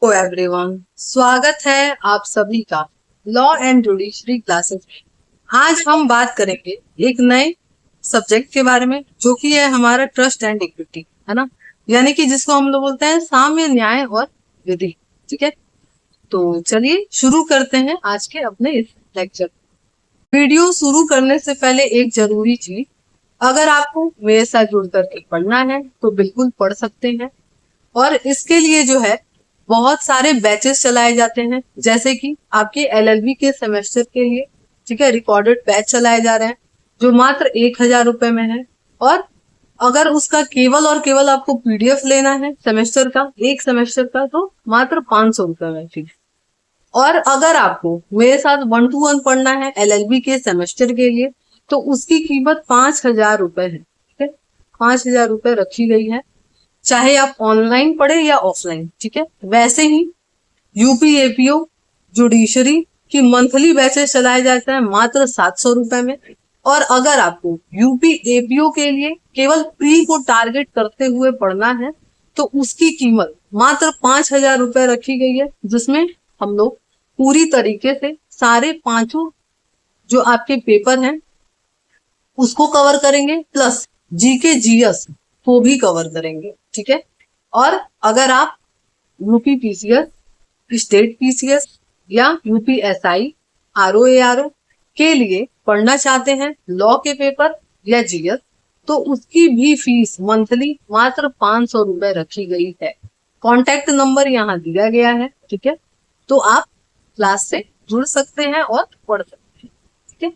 Hello everyone, स्वागत है आप सभी का लॉ एंड जुडिशरी क्लासेस में। आज हम बात करेंगे एक नए सब्जेक्ट के बारे में जो कि है हमारा ट्रस्ट एंड इक्विटी, है ना। यानी कि जिसको हम लोग बोलते हैं साम्य न्याय और विधि। ठीक है, तो चलिए शुरू करते हैं आज के अपने इस लेक्चर। वीडियो शुरू करने से पहले एक जरूरी चीज, अगर आपको मेरे साथ जुड़ करके पढ़ना है तो बिल्कुल पढ़ सकते हैं। और इसके लिए जो है बहुत सारे बैचेस चलाए जाते हैं, जैसे कि आपके एलएलबी के सेमेस्टर के लिए, ठीक है, रिकॉर्डेड बैच चलाए जा रहे हैं जो मात्र 1,000 रुपए में है। और अगर उसका केवल और केवल आपको पीडीएफ लेना है सेमेस्टर का, एक सेमेस्टर का, तो मात्र 500 रुपए में फीस। और अगर आपको मेरे साथ 1-to-1 पढ़ना है एलएलबी के सेमेस्टर के लिए तो उसकी कीमत 5,000 रुपए है। ठीक है, 5,000 रुपए रखी गई है, चाहे आप ऑनलाइन पढ़े या ऑफलाइन। ठीक है, वैसे ही यूपी एपीओ जुडिशरी की मंथली बैचेस चलाए जाते हैं मात्र 700 रुपए में। और अगर आपको यूपी एपीओ के लिए केवल प्री को टारगेट करते हुए पढ़ना है तो उसकी कीमत मात्र 5,000 रुपए रखी गई है, जिसमें हम लोग पूरी तरीके से सारे पांचों जो आपके पेपर हैं उसको कवर करेंगे, प्लस जीके जीएस को भी कवर करेंगे। ठीक है, और अगर आप यूपी पीसीएस, स्टेट पीसीएस या यूपी एसआई, आरओ के लिए पढ़ना चाहते हैं लॉ के पेपर या जीएस, तो उसकी भी फीस मंथली मात्र 500 रुपए रखी गई है। कॉन्टेक्ट नंबर यहाँ दिया गया है। ठीक है, तो आप क्लास से जुड़ सकते हैं और पढ़ सकते हैं। ठीक है,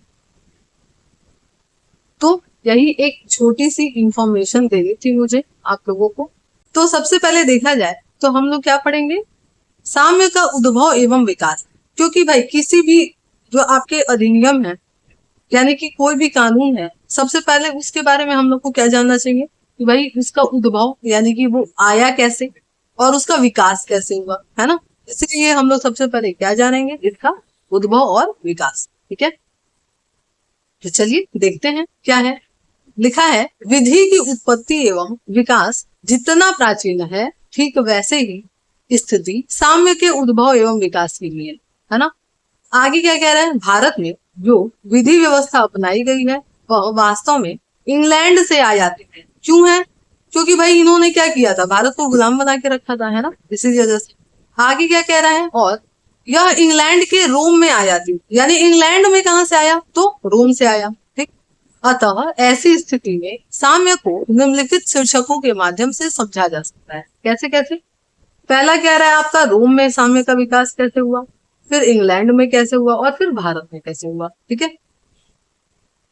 तो यही एक छोटी सी इंफॉर्मेशन देनी थी मुझे आप लोगों को। तो सबसे पहले देखा जाए तो हम लोग क्या पढ़ेंगे, साम्य का उद्भव एवं विकास। क्योंकि भाई किसी भी जो आपके अधिनियम है यानी कि कोई भी कानून है, सबसे पहले उसके बारे में हम लोग को क्या जानना चाहिए कि भाई उसका उद्भव यानी कि वो आया कैसे और उसका विकास कैसे हुआ, है ना। इसलिए हम लोग सबसे पहले क्या जानेंगे, इसका उद्भव और विकास। ठीक है, तो चलिए देखते हैं क्या है। लिखा है, विधि की उत्पत्ति एवं विकास जितना प्राचीन है ठीक वैसे ही स्थिति साम्य के उद्भव एवं विकास के लिए, है ना। आगे क्या कह रहा है, भारत में जो विधि व्यवस्था अपनाई गई है वह वास्तव में इंग्लैंड से आ जाती है। क्यों है, क्योंकि भाई इन्होंने क्या किया था, भारत को गुलाम बना के रखा था, है ना, इसी वजह से। आगे क्या कह रहा है, और यह इंग्लैंड के रोम में आ जाती, यानी इंग्लैंड में कहाँ से आया, तो रोम से आया। ठीक, अतः ऐसी स्थिति में साम्य को निम्नलिखित शीर्षकों के माध्यम से समझा जा सकता है। कैसे कैसे, पहला कह रहा है आपका रोम में साम्य का विकास कैसे हुआ, फिर इंग्लैंड में कैसे हुआ और फिर भारत में कैसे हुआ। ठीक है,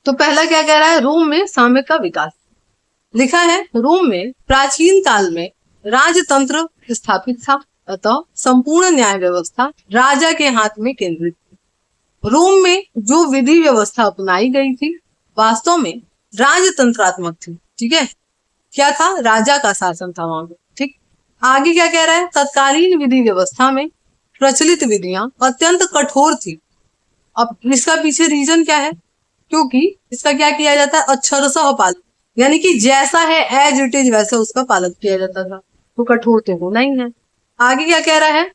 तो पहला क्या कह रहा है, रोम में साम्य का विकास। लिखा है, रोम में प्राचीन काल में राजतंत्र स्थापित था, अतः संपूर्ण न्याय व्यवस्था राजा के हाथ में केंद्रित थी। रोम में जो विधि व्यवस्था अपनाई गई थी वास्तव में राजतंत्रात्मक थी। ठीक है, क्या था, राजा का शासन था वहां पे। ठीक, आगे क्या कह रहा है, तत्कालीन विधि व्यवस्था में प्रचलित विधियां अत्यंत कठोर थी। अब इसका पीछे रीजन क्या है, क्योंकि इसका क्या किया जाता है, अक्षरशः पालन, यानी कि जैसा है एज इट इज वैसा उसका पालन किया जाता था, तो कठोर तो होना ही है। आगे क्या कह रहा है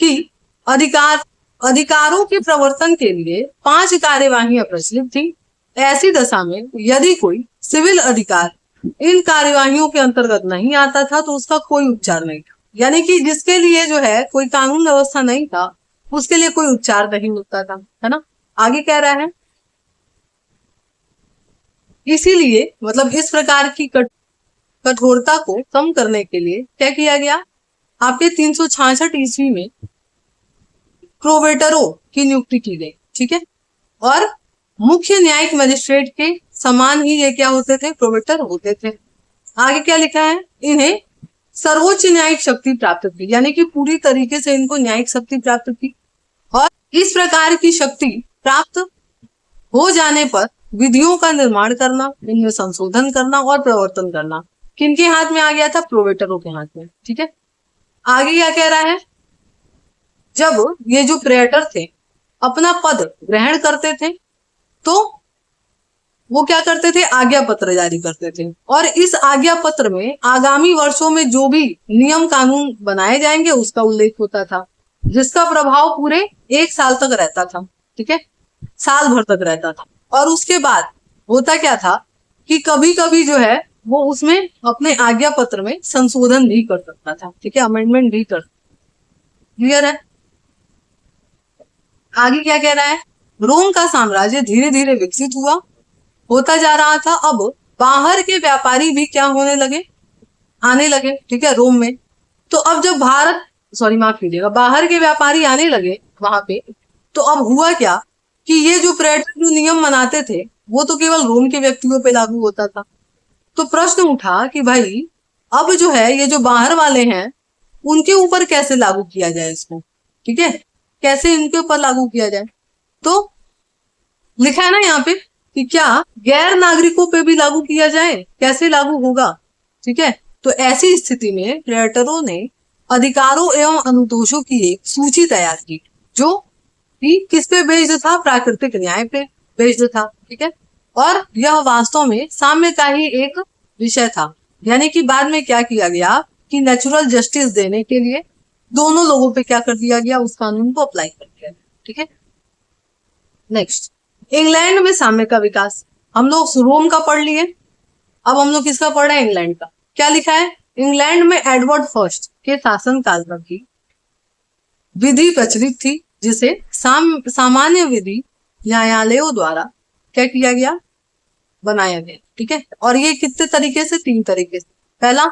कि अधिकारों के प्रवर्तन के लिए 5 कार्यवाही प्रचलित थी। ऐसी दशा में यदि कोई सिविल अधिकार इन कार्यवाहियों के अंतर्गत नहीं आता था तो उसका कोई उपचार नहीं था। यानी कि जिसके लिए जो है कोई कानून व्यवस्था नहीं था उसके लिए कोई उपचार नहीं होता था, है ना। आगे कह रहा है, इसीलिए मतलब इस प्रकार की कठोरता को कम करने के लिए क्या किया गया, आपके 366 ईस्वी में प्रोवेटरों की नियुक्ति की गई। ठीक है, और मुख्य न्यायिक मजिस्ट्रेट के समान ही ये क्या होते थे, प्रोवेटर होते थे। आगे क्या लिखा है, इन्हें सर्वोच्च न्यायिक शक्ति प्राप्त थी, यानी कि पूरी तरीके से इनको न्यायिक शक्ति प्राप्त थी। और इस प्रकार की शक्ति प्राप्त हो जाने पर विधियों का निर्माण करना, इनमें संशोधन करना और प्रवर्तन करना किनके हाथ में आ गया था, प्रोवेटरों के हाथ में। ठीक है, आगे क्या कह रहा है, जब ये जो प्रेटर थे अपना पद ग्रहण करते थे तो वो क्या करते थे, आज्ञा पत्र जारी करते थे। और इस आज्ञा पत्र में आगामी वर्षों में जो भी नियम कानून बनाए जाएंगे उसका उल्लेख होता था, जिसका प्रभाव पूरे 1 साल तक रहता था। ठीक है, साल भर तक रहता था। और उसके बाद होता क्या था कि कभी कभी जो है वो उसमें अपने आज्ञा पत्र में संशोधन भी कर सकता था। ठीक है, अमेंडमेंट भी कर। क्लियर है? आगे क्या कह रहा है, रोम का साम्राज्य धीरे धीरे विकसित हुआ, होता जा रहा था। अब बाहर के व्यापारी भी क्या होने लगे, आने लगे। ठीक है, रोम में। तो अब जब माफ कीजिएगा, बाहर के व्यापारी आने लगे वहां पे, तो अब हुआ क्या कि ये जो पर्यटक जो नियम बनाते थे वो तो केवल रोम के व्यक्तियों पे लागू होता था। तो प्रश्न उठा कि भाई अब जो है ये जो बाहर वाले हैं उनके ऊपर कैसे लागू किया जाए इसको। ठीक है, कैसे इनके ऊपर लागू किया जाए। तो लिखा है ना यहाँ पे कि क्या गैर नागरिकों पे भी लागू किया जाए, कैसे लागू होगा। ठीक है, तो ऐसी स्थिति में क्रिएटरों ने अधिकारों एवं अनुतोषों की एक सूची तैयार की, जो कि किस पे बेस्ड था, प्राकृतिक न्याय पे बेस्ड था। ठीक है, और यह वास्तव में साम्य का ही एक विषय था। यानी कि बाद में क्या किया गया कि नेचुरल जस्टिस देने के लिए दोनों लोगों पे क्या कर दिया गया, उस कानून को अप्लाई कर दिया गया। ठीक है, नेक्स्ट, इंग्लैंड में साम्य का विकास। हम लोग रोम का पढ़ लिए, अब हम लोग किसका पढ़ रहे हैं, इंग्लैंड का। क्या लिखा है, इंग्लैंड में एडवर्ड फर्स्ट के शासन काल में भी विधि प्रचलित थी, जिसे सामान्य विधि न्यायालयों द्वारा क्या किया गया, बनाया गया। ठीक है, और ये कितने तरीके से, 3 तरीके से। पहला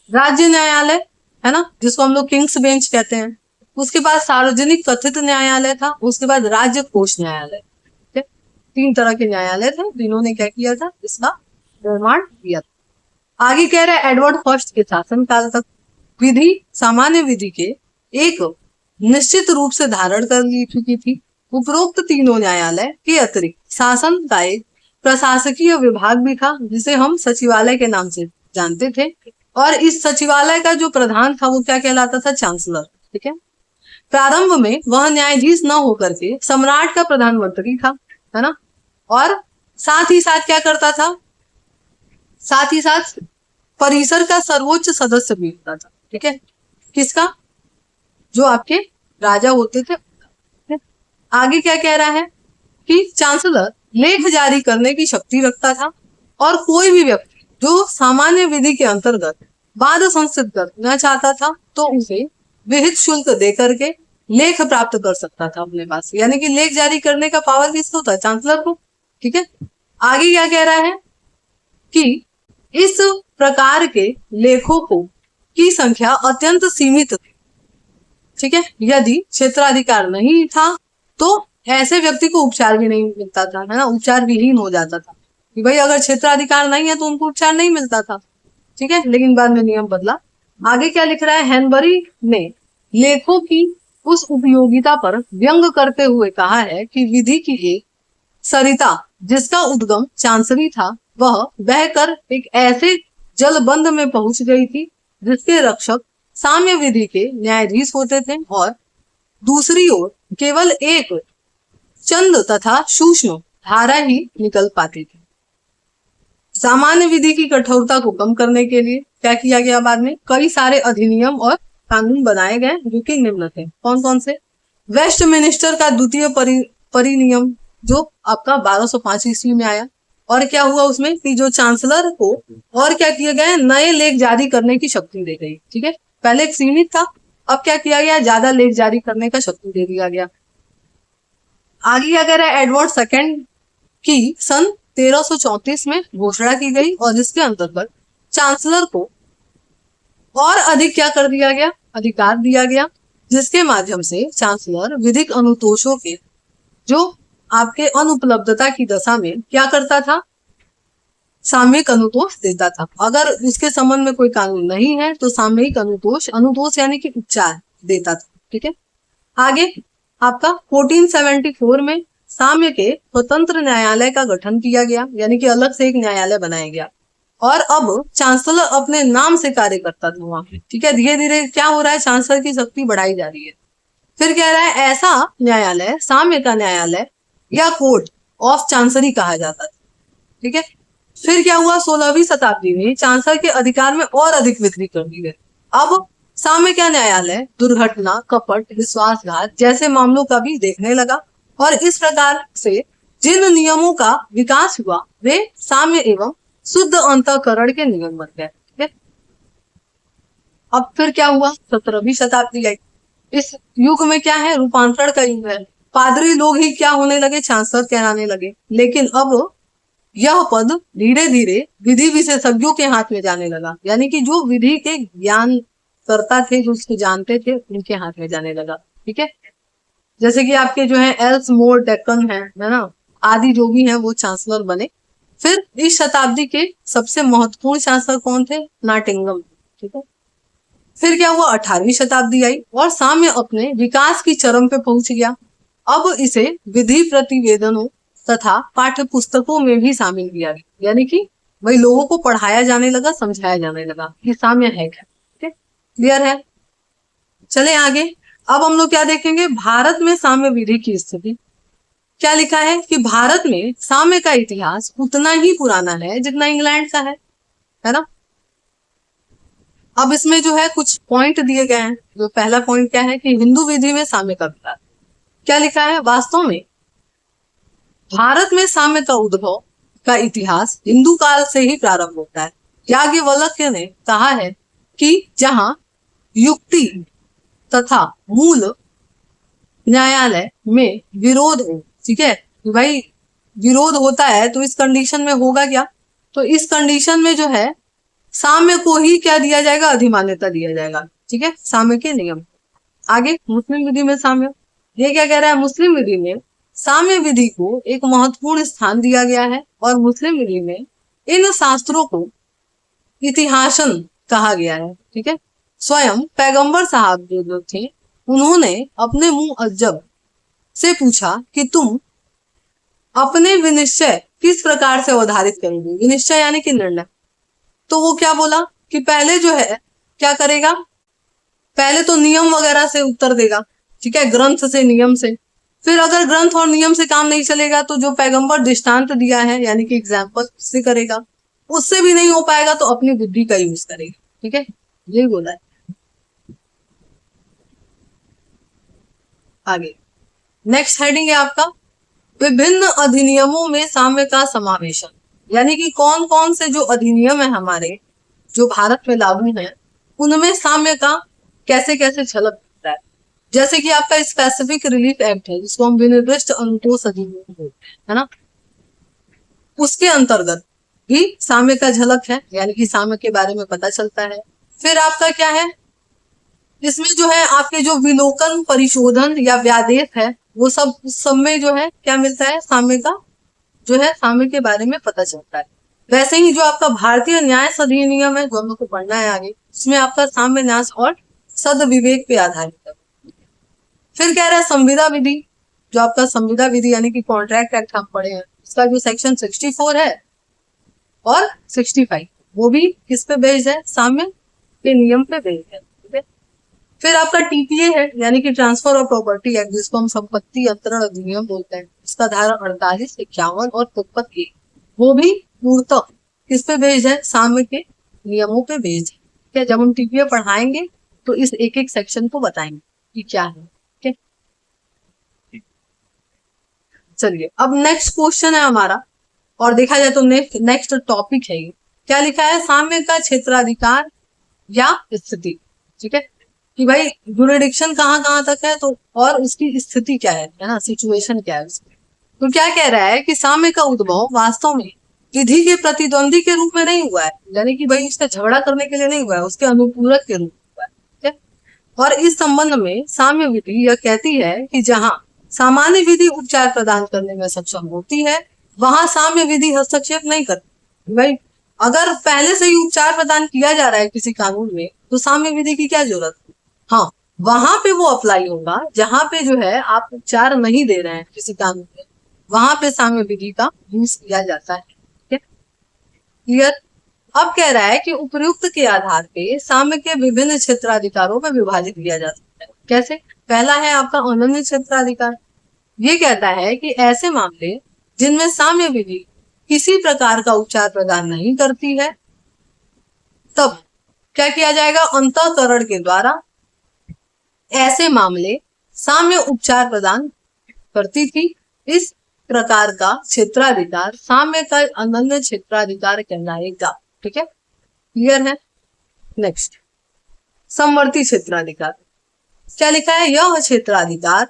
राज्य न्यायालय है ना, जिसको हम लोग किंग्स बेंच कहते हैं। उसके बाद सार्वजनिक कथित न्यायालय था, उसके बाद राज्य कोष न्यायालय। 3 तरह के न्यायालय थे, तीनों ने क्या किया था, इसका निर्माण किया था। आगे कह रहे हैं एडवर्ड फर्स्ट के शासन काल तक विधि सामान्य विधि के एक निश्चित रूप से धारण कर ली चुकी थी। उपरोक्त तीनों न्यायालय के अतिरिक्त शासन का एक प्रशासकीय विभाग भी था, जिसे हम सचिवालय के नाम से जानते थे। और इस सचिवालय का जो प्रधान था वो क्या कहलाता था, चांसलर। ठीक है, प्रारंभ में वह न्यायाधीश न होकर के सम्राट का प्रधानमंत्री था, है ना। और साथ ही साथ क्या करता था, साथ ही साथ परिसर का सर्वोच्च सदस्य भी होता था। ठीक है, किसका, जो आपके राजा होते थे। आगे क्या कह रहा है कि चांसलर लेख जारी करने की शक्ति रखता था, और कोई भी व्यक्ति जो सामान्य विधि के अंतर्गत वाद संसिद्ध करना चाहता था तो उसे विहित शुल्क दे करके लेख प्राप्त कर सकता था अपने पास। यानी कि लेख जारी करने का पावर किसको था, चांसलर को। ठीक है, आगे क्या कह रहा है कि इस प्रकार के लेखों को की संख्या अत्यंत सीमित थी। ठीक है, यदि क्षेत्राधिकार नहीं था तो ऐसे व्यक्ति को उपचार भी नहीं मिलता था, है ना, उपचार विहीन हो जाता था कि भाई अगर क्षेत्राधिकार नहीं है तो उनको उपचार नहीं मिलता था। ठीक है, लेकिन बाद में नियम बदला। आगे क्या लिख रहा है, हेनबरी ने लेखों की उस उपयोगिता पर व्यंग करते हुए कहा है कि विधि की एक सरिता जिसका उद्गम चांसरी था, वह बहकर एक ऐसे जलबंध में पहुंच गई थी जिसके रक्षक साम्य विधि के न्यायाधीश होते थे, और दूसरी ओर केवल एक चंद तथा सूक्ष्म धारा ही निकल पाती थी। सामान्य विधि की कठोरता को कम करने के लिए क्या किया गया, बाद में कई सारे अधिनियम और कानून बनाए गए जो कि निम्न थे। कौन कौन से, वेस्टमिनिस्टर का द्वितीय परिनियम जो आपका 1205 ईस्वी में आया। और क्या हुआ उसमें कि जो चांसलर को और क्या किया गया, नए लेख जारी करने की शक्ति दे गई। ठीक है, पहले एक सीमित था, अब क्या किया गया, ज्यादा लेख जारी करने का शक्ति दे दिया गया। आगे क्या कह रहा है, एडवर्ड सेकंड की सन 1334 में घोषणा की गई, और जिसके अंतर्गत चांसलर को और अधिक क्या कर दिया गया, अधिकार दिया गया, जिसके माध्यम से चांसलर विधिक अनुतोषों के जो आपके अनुपलब्धता की दशा में क्या करता था, सामयिक अनुतोष देता था। अगर उसके संबंध में कोई कानून नहीं है तो सामयिक अनुतोष यानी कि उपचार देता था। ठीक है, आगे आपका 1474 में साम्य के स्वतंत्र न्यायालय का गठन किया गया, यानी कि अलग से एक न्यायालय बनाया गया, और अब चांसलर अपने नाम से कार्य करता था वहां पे। ठीक है, धीरे धीरे क्या हो रहा है, चांसलर की शक्ति बढ़ाई जा रही है। फिर कह रहा है ऐसा न्यायालय साम्य का न्यायालय या कोर्ट ऑफ चांसरी कहा जाता था। ठीक है। फिर क्या हुआ, 16वीं शताब्दी में चांसलर के अधिकार में और अधिक वृद्धि कर दी गई। अब साम्य का न्यायालय दुर्घटना, कपट, विश्वासघात जैसे मामलों का भी देखने लगा और इस प्रकार से जिन नियमों का विकास हुआ वे साम्य एवं शुद्ध अंतःकरण के नियम बन गए। ठीक है। अब फिर क्या हुआ, 17वीं शताब्दी आई। इस युग में क्या है, रूपांतरण का युग है। पादरी लोग ही क्या होने लगे, चांसलर कहलाने लगे। लेकिन अब यह पद धीरे धीरे विधि विशेषज्ञों के हाथ में जाने लगा, यानी कि जो विधि के ज्ञान करता थे, जो उसको जानते थे, उनके हाथ में जाने लगा। ठीक है। जैसे कि आपके जो है एल्स मोर डेक्कन है ना, आदि जो भी हैं वो चांसलर बने। फिर इस शताब्दी के सबसे महत्वपूर्ण चांसलर कौन थे, नाटिंगम। ठीक है। फिर क्या हुआ, 18वीं शताब्दी आई और साम्य अपने विकास की चरम पे पहुंच गया। अब इसे विधि प्रतिवेदनों तथा पाठ्य पुस्तकों में भी शामिल किया गया, यानी कि वही लोगों को पढ़ाया जाने लगा, समझाया जाने लगा कि साम्य है क्या। ठीक है, क्लियर है। चले आगे। अब हम लोग क्या देखेंगे, भारत में साम्य विधि की स्थिति। क्या लिखा है कि भारत में साम्य का इतिहास उतना ही पुराना है जितना इंग्लैंड का है ना। अब इसमें जो है कुछ पॉइंट दिए गए हैं। जो पहला पॉइंट क्या है कि हिंदू विधि में साम्य का विकास। क्या लिखा है, वास्तव में भारत में साम्य का उद्भव का इतिहास हिंदू काल से ही प्रारंभ होता है। याज्ञवल्क्य ने कहा है कि जहां युक्ति तथा मूल न्यायालय में विरोध हो, ठीक है, भाई विरोध होता है तो इस कंडीशन में होगा क्या, तो इस कंडीशन में जो है साम्य को ही क्या दिया जाएगा, अधिमान्यता दिया जाएगा। ठीक है, साम्य के नियम। आगे मुस्लिम विधि में साम्य, ये क्या कह रहा है, मुस्लिम विधि में साम्य विधि को एक महत्वपूर्ण स्थान दिया गया है और मुस्लिम विधि में इन शास्त्रों को इतिहासन कहा गया है। ठीक है, स्वयं पैगंबर साहब जो लोग थे उन्होंने अपने मुंह अज्जब से पूछा कि तुम अपने विनिश्चय किस प्रकार से अवधारित करोगे। विनिश्चय यानी कि निर्णय। तो वो क्या बोला कि पहले जो है क्या करेगा, पहले तो नियम वगैरह से उत्तर देगा। ठीक है, ग्रंथ से, नियम से। फिर अगर ग्रंथ और नियम से काम नहीं चलेगा तो जो पैगंबर दृष्टांत दिया है यानी कि एग्जाम्पल से करेगा। उससे भी नहीं हो पाएगा तो अपनी बुद्धि का यूज करेगा। ठीक है, यही बोला है। आगे नेक्स्ट हेडिंग है आपका विभिन्न अधिनियमों में साम्य का समावेशन, यानी कि कौन कौन से जो अधिनियम है हमारे जो भारत में लागू हैं उनमें साम्य का कैसे कैसे झलक दिखता है। जैसे कि आपका स्पेसिफिक रिलीफ एक्ट है जिसको हम विनिर्दिष्ट अनुतोष अधिनियम बोलते हैं, है ना, उसके अंतर्गत भी साम्य का झलक है, यानी कि साम्य के बारे में पता चलता है। फिर आपका क्या है, इसमें जो है आपके जो विलोकन, परिशोधन या व्यादेश है वो सब में जो है क्या मिलता है, साम्य का जो है साम्य के बारे में पता चलता है। वैसे ही जो आपका भारतीय न्याय अधिनियम है जो हम लोग को पढ़ना है आगे, इसमें आपका साम्य न्यास और सद विवेक पे आधारित है। फिर कह रहा है संविदा विधि, जो आपका संविदा विधि यानी कि कॉन्ट्रैक्ट एक्ट हम पढ़े हैं, इसका जो सेक्शन 64 है और 65 वो भी किस पे बेस्ड है, साम्य के नियम पे बेस्ड है। फिर आपका टीपीए है यानी कि ट्रांसफर ऑफ प्रॉपर्टी एक्ट जिसको हम संपत्ति अंतरण अधिनियम बोलते हैं, इसका धारा 48, 51 और 53 वो भी पूर्णतः किस पे बेस्ड है, साम्य के नियमों पे बेस्ड है। क्या जब हम टीपीए पढ़ाएंगे तो इस एक एक सेक्शन को बताएंगे कि क्या है। ठीक है, चलिए अब नेक्स्ट क्वेश्चन है हमारा और देखा जाए तो नेक्स्ट टॉपिक है ये। क्या लिखा है, साम्य का क्षेत्राधिकार या स्थिति। ठीक है, कि भाई जुरिडिक्शन कहाँ तक है तो और उसकी स्थिति क्या है ना, सिचुएशन क्या है उसकी। तो क्या कह रहा है कि साम्य का उद्भव वास्तव में विधि के प्रतिद्वंदी के रूप में नहीं हुआ है, यानी कि भाई इसका झगड़ा करने के लिए नहीं हुआ है, उसके अनुपूरक के रूप में हुआ है। ठीक है, और इस संबंध में साम्य विधि यह कहती है कि जहां सामान्य विधि उपचार प्रदान करने में सक्षम होती है वहां साम्य विधि हस्तक्षेप नहीं करती। भाई अगर पहले से ही उपचार प्रदान किया जा रहा है किसी कानून में तो साम्य विधि की क्या जरूरत है। हाँ, वहां पे वो अप्लाई होगा जहां पे जो है आप उपचार नहीं दे रहे हैं किसी कानून में, वहां पे साम्य विधि का यूज किया जाता है। ठीक है, क्लियर। अब कह रहा है कि उपयुक्त के आधार पे साम्य के विभिन्न क्षेत्राधिकारों में विभाजित किया जा सकता है। कैसे, पहला है आपका अनन्य क्षेत्राधिकार। ये कहता है कि ऐसे मामले जिनमें साम्य विधि किसी प्रकार का उपचार प्रदान नहीं करती है, तब क्या किया जाएगा, अंतःकरण के द्वारा ऐसे मामले साम्य उपचार प्रदान करती थी। इस प्रकार का क्षेत्राधिकार साम्य का अनन्य क्षेत्राधिकार कहलाएगा। ठीक है, क्लियर है। नेक्स्ट, समवर्ती क्षेत्राधिकार। क्या लिखा है, यह क्षेत्राधिकार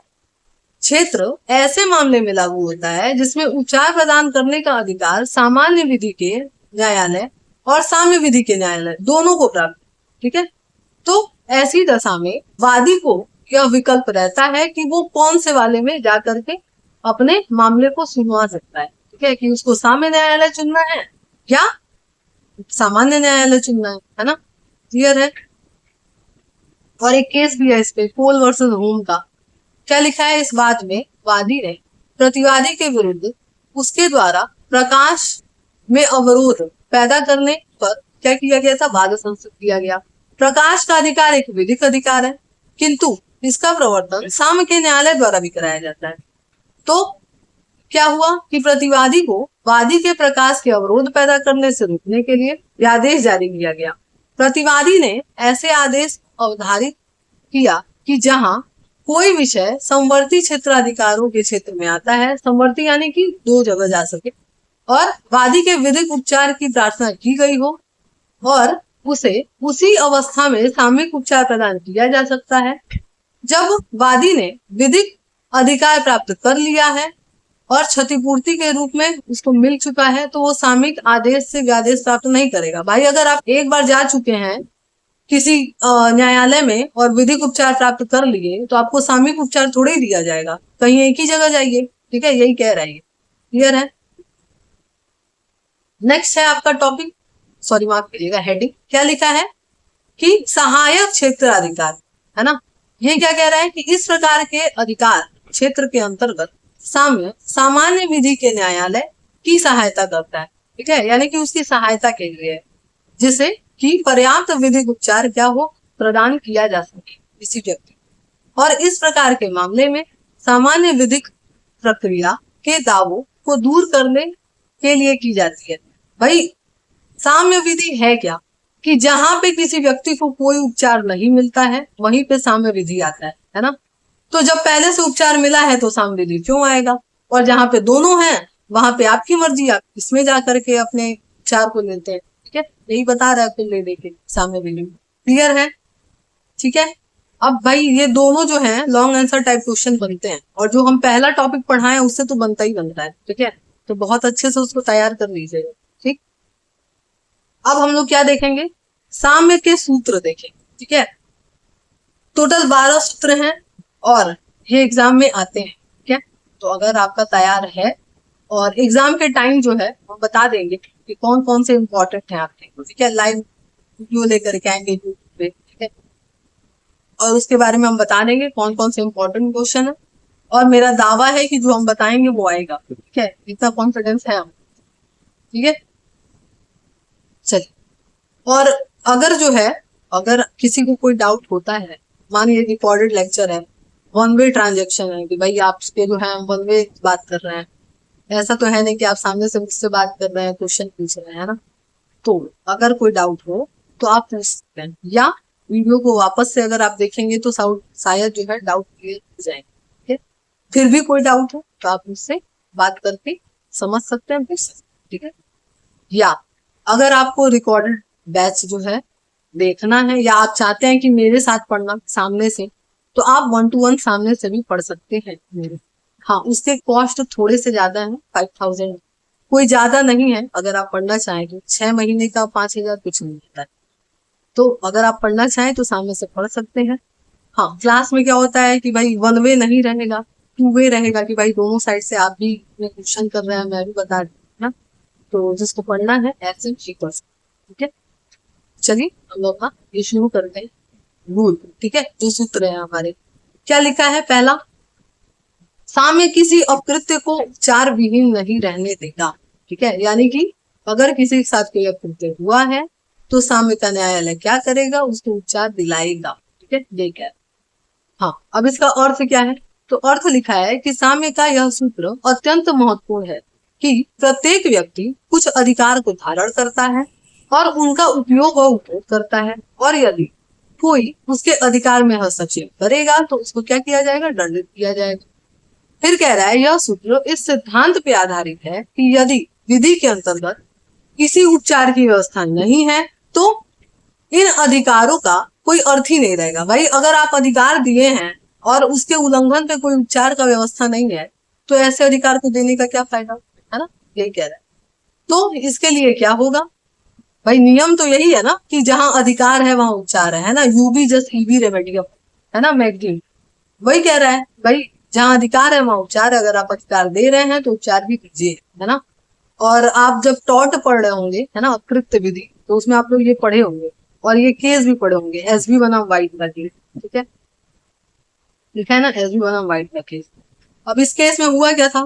क्षेत्र ऐसे मामले में लागू होता है जिसमें उपचार प्रदान करने का अधिकार सामान्य विधि के न्यायालय और साम्य विधि के न्यायालय दोनों को प्राप्त। ठीक है, तो ऐसी दशा में वादी को यह विकल्प रहता है कि वो कौन से वाले में जाकर के अपने मामले को सुनवा सकता है। ठीक है, कि उसको साम्य न्यायालय चुनना है या सामान्य न्यायालय चुनना है ना। क्लियर है। और एक केस भी है इस पे, कोल वर्सेस होम का। क्या लिखा है इस बात में, वादी ने प्रतिवादी के विरुद्ध उसके द्वारा प्रकाश में अवरोध पैदा करने पर क्या किया गया था, वाद संस्तुत किया गया। प्रकाश का अधिकार एक विधिक अधिकार है, किंतु इसका प्रवर्तन साम्य के न्यायालय द्वारा भी कराया जाता है। तो क्या हुआ कि प्रतिवादी को वादी के प्रकाश के अवरोध पैदा करने से रोकने के लिए आदेश जारी किया गया। प्रतिवादी ने ऐसे आदेश अवधारित किया कि जहां कोई विषय समवर्ती क्षेत्राधिकारों के क्षेत्र में आता है, समवर्ती यानी कि दो जगह जा सके, और वादी के विधिक उपचार की प्रार्थना की गई हो और उसे उसी अवस्था में सामयिक उपचार प्रदान किया जा सकता है। जब वादी ने विधिक अधिकार प्राप्त कर लिया है और क्षतिपूर्ति के रूप में उसको मिल चुका है, तो वो सामयिक आदेश से व्यादेश प्राप्त नहीं करेगा। भाई अगर आप एक बार जा चुके हैं किसी न्यायालय में और विधिक उपचार प्राप्त कर लिए, तो आपको सामयिक उपचार थोड़े ही दिया जाएगा, कहीं एक ही जगह जाइए। ठीक है, यही कह रहा है। क्लियर है। नेक्स्ट है आपका टॉपिक, सॉरी माफ कीजिएगा, हेडिंग। क्या लिखा है कि सहायक क्षेत्राधिकार, है ना। ये क्या कह रहा है कि इस प्रकार के अधिकार क्षेत्र के अंतर्गत साम्य सामान्य विधि के न्यायालय की सहायता करता है। ठीक है, यानी कि उसकी सहायता के लिए है, जिसे कि पर्याप्त विधिक उपचार क्या हो, प्रदान किया जा सके किसी व्यक्ति। और इस प्रकार के मामले में सामान्य विधिक प्रक्रिया के दावों को दूर करने के लिए की जाती है। भाई साम्य विधि है क्या, कि जहां पे किसी व्यक्ति को कोई उपचार नहीं मिलता है वहीं पे साम्य विधि आता है ना। तो जब पहले से उपचार मिला है तो साम्य विधि क्यों आएगा, और जहां पे दोनों हैं वहां पे आपकी मर्जी, आप इसमें जाकर के अपने उपचार को लेते हैं। ठीक है, यही बता रहा है फिर ले देखे साम्य विधि। क्लियर है। ठीक है, अब भाई ये दोनों जो है लॉन्ग आंसर टाइप क्वेश्चन बनते हैं, और जो हम पहला टॉपिक पढ़ाए उससे तो बनता ही बनता है। ठीक है, तो बहुत अच्छे से उसको तैयार कर लीजिएगा। ठीक, अब हम लोग क्या देखेंगे, साम्य के सूत्र देखेंगे। ठीक है, टोटल 12 सूत्र हैं और ये एग्जाम में आते हैं। ठीक है, तो अगर आपका तैयार है, और एग्जाम के टाइम जो है हम बता देंगे कि कौन कौन से इंपॉर्टेंट है आपके। ठीक है, लाइव वीडियो लेकर के आएंगे यूट्यूब पे। ठीक है, और उसके बारे में हम बता देंगे कौन कौन से इंपॉर्टेंट क्वेश्चन है, और मेरा दावा है कि जो हम बताएंगे वो आएगा। ठीक है, इतना कॉन्फिडेंस है हम। ठीक है, चलिए, और अगर जो है, अगर किसी को कोई डाउट होता है, मान लीजिए रिकॉर्डेड लेक्चर है, वन वे ट्रांजेक्शन है, कि भाई आपके जो है वन वे बात कर रहे हैं, ऐसा तो है नहीं कि आप सामने से मुझसे बात कर रहे हैं, क्वेश्चन पूछ रहे हैं, है ना। तो अगर कोई डाउट हो तो आप पूछ सकते हैं, या वीडियो को वापस से अगर आप देखेंगे तो शायद जो है डाउट क्लियर हो जाएंगे। ठीक है, फिर भी कोई डाउट हो तो आप मुझसे बात करके समझ सकते हैं, पूछ सकते हैं। ठीक है, या अगर आपको रिकॉर्डेड बैच जो है देखना है, या आप चाहते हैं कि मेरे साथ पढ़ना सामने से, तो आप 1 to 1 सामने से भी पढ़ सकते हैं मेरे। हाँ, उसके कॉस्ट थोड़े से ज्यादा है, 5000, कोई ज्यादा नहीं है। अगर आप पढ़ना चाहें तो 6 महीने का 5000 कुछ नहीं होता है। तो अगर आप पढ़ना चाहें तो सामने से पढ़ सकते हैं। हाँ, क्लास में क्या होता है कि भाई वन वे नहीं रहेगा, 2 वे रहेगा, कि भाई दोनों साइड से आप भी क्वेश्चन कर रहे हैं, मैं भी बता रही हूँ ना। तो जिसको पढ़ना है ऐसे ही कर सकते। ठीक है, चलिए हम लोग ना ये शुरू करते हैं रूल। ठीक है, जो सूत्र है हमारे, क्या लिखा है, पहला, साम्य किसी अकृत्य को उपचार विहीन नहीं रहने देगा। ठीक है, यानी कि अगर किसी के साथ कोई अकृत्य हुआ है तो साम्य का न्यायालय क्या करेगा, उसको उपचार दिलाएगा। ठीक है, ये क्या है। हाँ, अब इसका अर्थ क्या है, तो अर्थ लिखा है कि साम्य का यह सूत्र अत्यंत महत्वपूर्ण है कि प्रत्येक व्यक्ति कुछ अधिकार को धारण करता है और उनका उपयोग और उपयोग करता है, और यदि कोई उसके अधिकार में हस्तक्षेप करेगा तो उसको क्या किया जाएगा, दंडित किया जाएगा। फिर कह रहा है यह सूत्र इस सिद्धांत पे आधारित है कि यदि विधि के अंतर्गत किसी उपचार की व्यवस्था नहीं है तो इन अधिकारों का कोई अर्थ ही नहीं रहेगा। भाई अगर आप अधिकार दिए हैं और उसके उल्लंघन पे कोई उपचार का व्यवस्था नहीं है तो ऐसे अधिकार को देने का क्या फायदा, है ना, यही कह रहा है। तो इसके लिए क्या होगा भाई, नियम तो यही है ना कि जहां अधिकार है वहां उपचार है ना, यूबी जस्ट ईबी रेमेडियम, है ना, मैगजीन वही कह रहा है भाई जहां अधिकार है वहां उपचार है। अगर आप अधिकार दे रहे हैं तो उपचार भी कीजिए, है ना। और आप जब टॉट पढ़ रहे होंगे, है ना, कृत्य विधि, तो उसमें आप लोग ये पढ़े होंगे और ये केस भी पढ़े होंगे, एसबी बनाम वाइट का केस, ठीक है, लिखा है ना एसबी बनाम वाइट का केस। अब इस केस में हुआ क्या था,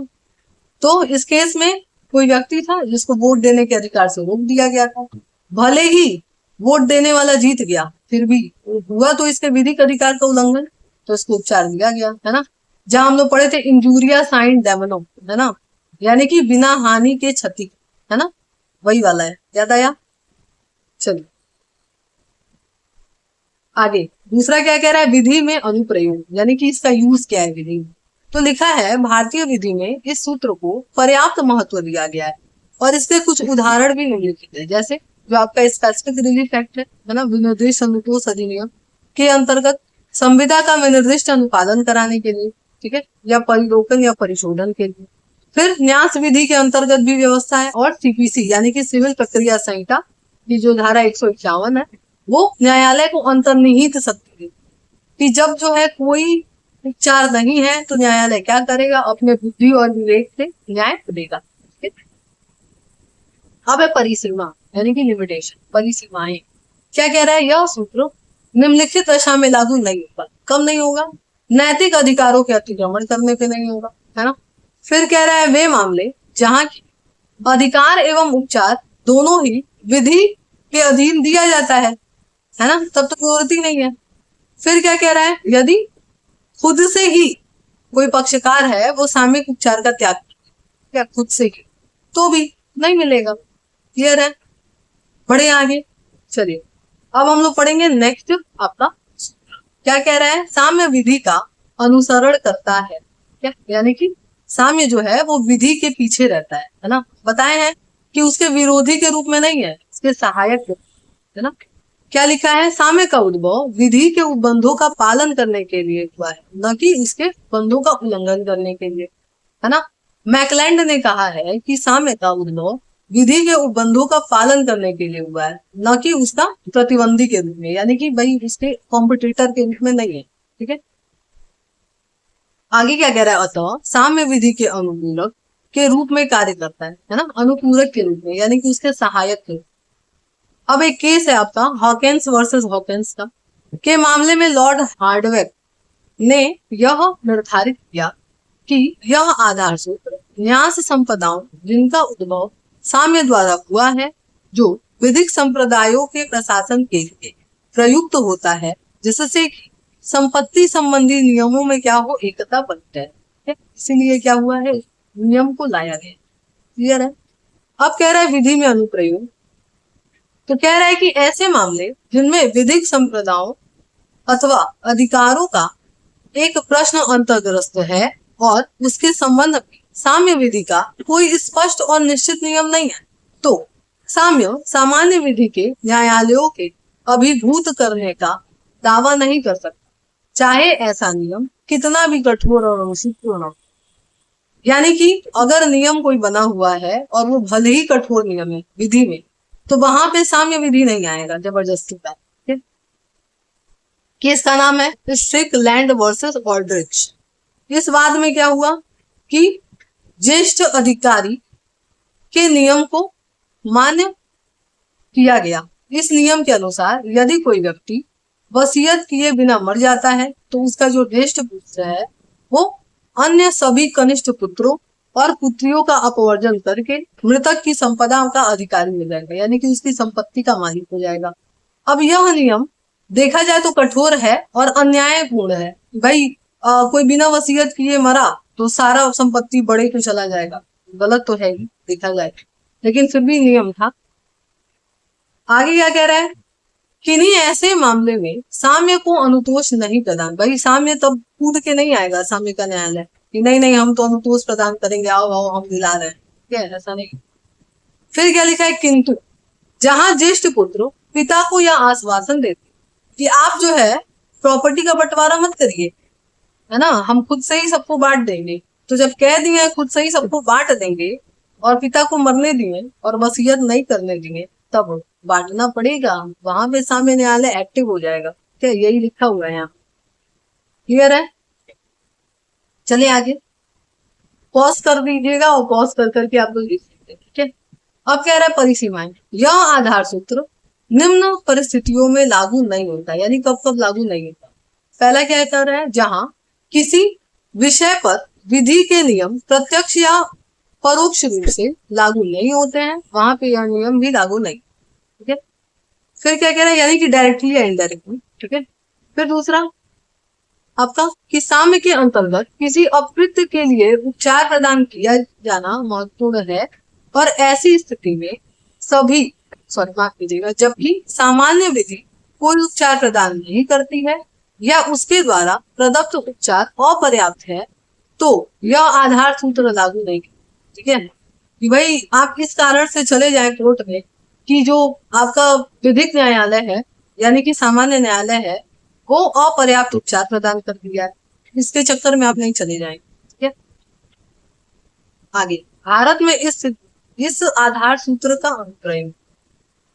तो इस केस में कोई व्यक्ति था जिसको वोट देने के अधिकार से रोक दिया गया था। भले ही वोट देने वाला जीत गया, फिर भी हुआ तो इसके विधिक अधिकार का उल्लंघन, तो इसको उपचार दिया गया, है ना। जहां हम लोग पढ़े थे इंजूरिया साइन डेमनो, है ना, यानी कि बिना हानि के क्षति, है ना, वही वाला है, याद आया। चलिए आगे दूसरा क्या कह रहा है, विधि में अनुप्रयोग, यानी कि इसका यूज क्या है विधि में। तो लिखा है भारतीय विधि में इस सूत्र को पर्याप्त महत्व दिया गया है और इसके कुछ उदाहरण भी निम्नलिखित है। जैसे जो आपका स्पेसिफिक रिलीफ एक्ट है ना, विनिर्दिष्ट अनुतोष अधिनियम के अंतर्गत संविदा का विनिर्दिष्ट अनुपालन कराने के लिए, ठीक है, या परिलोकन या परिशोधन के लिए। फिर न्यास विधि के अंतर्गत भी व्यवस्था है, और सीपीसी यानी कि सिविल प्रक्रिया संहिता की जो धारा 151 है वो न्यायालय को अंतर्निहित शक्ति देती कि जब जो है कोई उपचार नहीं है तो न्यायालय क्या करेगा, अपने बुद्धि और विवेक से न्याय देगा। अब है परिसीमा यानी कि लिमिटेशन, परिसीमाएं। क्या कह रहा है, यह सूत्र निम्नलिखित दशा में लागू नहीं होगा। कब नहीं होगा, नैतिक अधिकारों के अतिक्रमण करने पे नहीं होगा, है ना। फिर कह रहा है वे मामले जहां अधिकार एवं उपचार दोनों ही विधि के अधीन दिया जाता है ना, तब तो जरूरत ही नहीं है। फिर क्या कह रहा है, यदि खुद से ही कोई पक्षकार है वो सामयिक उपचार का त्याग या खुद से ही, तो भी नहीं मिलेगा। क्लियर है, बढ़े आगे। चलिए अब हम लोग पढ़ेंगे नेक्स्ट आपका क्या कह रहा है, साम्य विधि का अनुसरण करता है। क्या यानी कि साम्य जो है वो विधि के पीछे रहता है ना। बताए हैं कि उसके विरोधी के रूप में नहीं है, उसके सहायक है ना। क्या लिखा है, साम्य का उद्भव विधि के उपबंधों का पालन करने के लिए हुआ है, न कि उसके बंधों का उल्लंघन करने के लिए, है ना। मैकलैंड ने कहा है कि साम्य का उद्भव विधि के उपबंधों का पालन करने के लिए हुआ है, न कि उसका प्रतिबंधी के रूप में, यानी कि भाई उसके कॉम्पिटिटर के रूप में नहीं है, ठीक है। आगे क्या कह रहा है, अतः साम्य विधि के अनुपूरक के रूप में कार्य करता है ना, अनुपूरक के रूप में यानी कि उसके सहायक के। अब एक केस है आपका हॉकिंस वर्सेस हॉकिंस का, के मामले में लॉर्ड हार्डवेक ने यह निर्धारित किया कि यह आधार सूत्र न्यास संपदाओं जिनका उद्भव साम्य द्वारा हुआ है, जो विधिक संप्रदायों के प्रशासन के लिए प्रयुक्त होता है, जिससे संपत्ति संबंधी नियमों में क्या हो, एकता बन जाए, इसीलिए क्या हुआ है, नियम को लाया गया। क्लियर है। अब कह रहा है विधि में अनुप्रयोग, तो कह रहा है कि ऐसे मामले जिनमें विधिक संप्रदायों अथवा अधिकारों का एक प्रश्न अंतर्ग्रस्त है और उसके संबंध में साम्य विधि का कोई स्पष्ट और निश्चित नियम नहीं है, तो साम्य सामान्य विधि के न्यायालयों के अभिभूत करने का दावा नहीं कर सकता, चाहे ऐसा नियम कितना भी कठोर और अनुचित क्यों न हो। यानी कि अगर नियम कोई बना हुआ है और वो भले ही कठोर नियम है विधि में, तो वहां पे साम्य विधि नहीं आएगा जबरदस्ती का। केस का नाम है स्ट्रिकलैंड वर्सेस ऑल्ड्रिच। इस वाद में क्या हुआ कि ज्येष्ठ अधिकारी के नियम को मान्य किया गया। इस नियम के अनुसार यदि कोई व्यक्ति वसीयत किए बिना मर जाता है तो उसका जो ज्येष्ठ पुत्र है वो अन्य सभी कनिष्ठ पुत्रों और पुत्रियों का अपवर्जन करके मृतक की संपदा का अधिकारी हो जाएगा, यानी कि उसकी संपत्ति का मालिक हो जाएगा। अब यह नियम देखा जाए तो कठोर है और अन्यायपूर्ण है। भाई कोई बिना वसीयत किए मरा तो सारा संपत्ति बड़े को चला जाएगा, गलत तो है ही देखा जाए, लेकिन फिर भी नियम था। आगे क्या कह रहा है, किन्हीं ऐसे मामले में साम्य को अनुतोष नहीं प्रदान, भाई साम्य तब कूद के नहीं आएगा साम्य का न्यायालय कि नहीं नहीं हम तो अनुतोष प्रदान करेंगे, आओ आओ हम दिला रहे हैं, ठीक है, ऐसा नहीं। फिर क्या लिखा है, किंतु जहां ज्येष्ठ पुत्र पिता को यह आश्वासन देते कि आप जो है प्रॉपर्टी का बंटवारा मत करिए, है ना, हम खुद से ही सबको बांट देंगे, तो जब कह दिए खुद से ही सबको बांट देंगे और पिता को मरने दिए और वसीयत नहीं करने दिए, तब बांटना पड़ेगा, वहां पे साम्य न्यायालय एक्टिव हो जाएगा। क्या यही लिखा हुआ है यहाँ, क्लियर है? चलिए आगे, पॉज कर दीजिएगा और पॉज कर करके आप लोग लिख सकते हैं, ठीक है। अब कह रहा है परिसीमाएं, यह आधार सूत्र निम्न परिस्थितियों में लागू नहीं होता, यानी कब कब लागू नहीं होता। पहला क्या कर रहा है, जहां किसी विषय पर विधि के नियम प्रत्यक्ष या परोक्ष रूप से लागू नहीं होते हैं, वहां पे यह नियम भी लागू नहीं, ठीक है। फिर क्या कह रहा है, यानी कि डायरेक्टली या इनडायरेक्टली, ठीक है। फिर दूसरा आपका कि साम्य के अंतर्गत किसी अपकृत्य के लिए उपचार प्रदान किया जाना महत्वपूर्ण है, और ऐसी स्थिति में सभी माफ कीजिएगा, जब भी सामान्य विधि कोई उपचार प्रदान नहीं करती है या उसके द्वारा प्रदत्त उपचार अपर्याप्त है, तो यह आधार सूत्र लागू नहीं, ठीक है। कि भाई आप इस कारण से चले जाएं कोर्ट में कि जो आपका विधिक न्यायालय है यानी कि सामान्य न्यायालय है वो अपर्याप्त उपचार प्रदान कर दिया है, इसके चक्कर में आप नहीं चले जाएंगे, ठीक है। आगे भारत में इस आधार सूत्र का अनुप्रयोग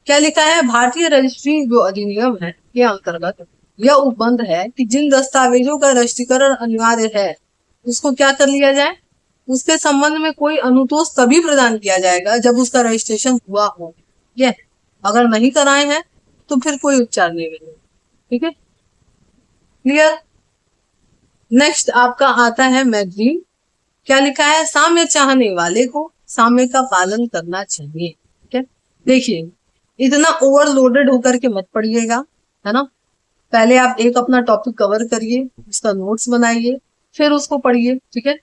क्या लिखा है, भारतीय रजिस्ट्री जो अधिनियम है के अंतर्गत यह उपबंध है कि जिन दस्तावेजों का रजिस्ट्रीकरण अनिवार्य है उसको क्या कर लिया जाए, उसके संबंध में कोई अनुतोष तभी प्रदान किया जाएगा जब उसका रजिस्ट्रेशन हुआ हो, ये अगर नहीं कराए हैं तो फिर कोई उपचार नहीं मिलेगा, ठीक है, क्लियर। नेक्स्ट आपका आता है मैगजीन, क्या लिखा है, साम्य चाहने वाले को साम्य का पालन करना चाहिए, ठीक है। देखिए इतना ओवरलोडेड होकर के मत पढ़िएगा, है ना, पहले आप एक अपना टॉपिक कवर करिए, उसका नोट्स बनाइए, फिर उसको पढ़िए, ठीक है,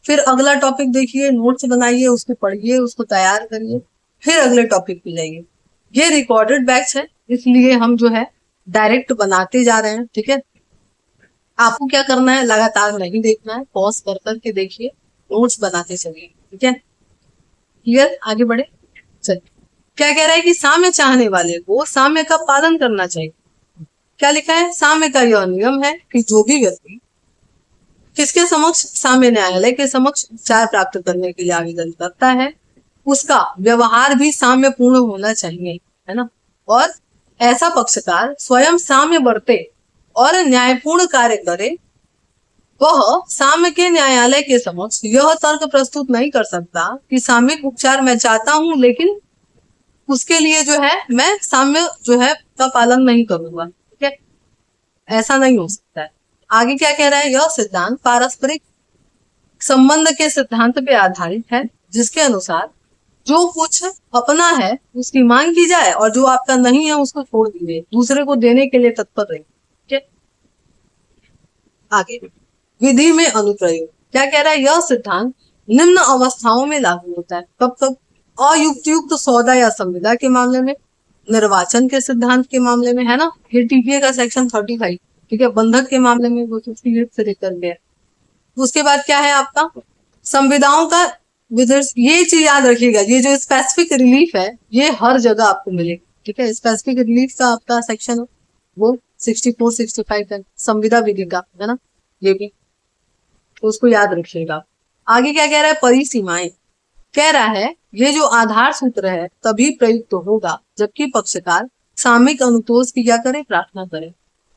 फिर अगला टॉपिक देखिए, नोट्स बनाइए, उसको पढ़िए, उसको तैयार करिए, फिर अगले टॉपिक पे जाइए। ये रिकॉर्डेड बैच है इसलिए हम जो है डायरेक्ट बनाते जा रहे हैं, ठीक है। आपको क्या करना है, लगातार नहीं देखना है, पॉज कर करके देखिए, नोट्स बनाते चलिए, ठीक है, क्लियर। आगे बढ़े, चलिए क्या कह रहा है कि साम्य चाहने वाले को साम्य का पालन करना चाहिए। क्या लिखा है, साम्य का यह नियम है कि जो भी व्यक्ति किसके समक्ष, साम्य न्यायालय के समक्ष उपचार प्राप्त करने के लिए आवेदन करता है उसका व्यवहार भी साम्य पूर्ण होना चाहिए, है ना, और ऐसा पक्षकार स्वयं साम्य बरते और न्यायपूर्ण कार्य करे, वह साम्य के न्यायालय के समक्ष यह तर्क प्रस्तुत नहीं कर सकता कि सामयिक उपचार मैं चाहता हूं लेकिन उसके लिए जो है मैं साम्य जो है का पालन नहीं करूंगा, ठीक है, ऐसा नहीं हो सकता है। आगे क्या कह रहा है, यह सिद्धांत पारस्परिक संबंध के सिद्धांत पे आधारित है जिसके अनुसार जो कुछ अपना है उसकी मांग की जाए और जो आपका नहीं है उसको छोड़ दीजिए, दूसरे को देने के लिए तत्पर रहिए, ठीक है। आगे विधि में अनुप्रयोग क्या कह रहा है, यह सिद्धांत निम्न अवस्थाओं में लागू होता है, कब कब, अयुक्तयुक्त सौदा या संविदा के मामले में, निर्वाचन के सिद्धांत के मामले में, है ना, ये टीपीए का सेक्शन 35, ठीक है, बंधक के मामले में वो 58 से लेकर गया। उसके बाद क्या है आपका संविदाओं का ये चीज याद रखिएगा, ये जो स्पेसिफिक रिलीफ है ये हर जगह आपको मिलेगी, ठीक है, स्पेसिफिक रिलीफ का आपका सेक्शन वो 64 65 है, संविदा विधि का, है ना, ये भी तो उसको याद रखिएगा। आगे क्या कह रहा है, परिसीमाएं कह रहा है ये जो आधार सूत्र है तभी प्रयुक्त होगा जबकि पक्षकार सामयिक अनुतोष की क्या करे, प्रार्थना करे,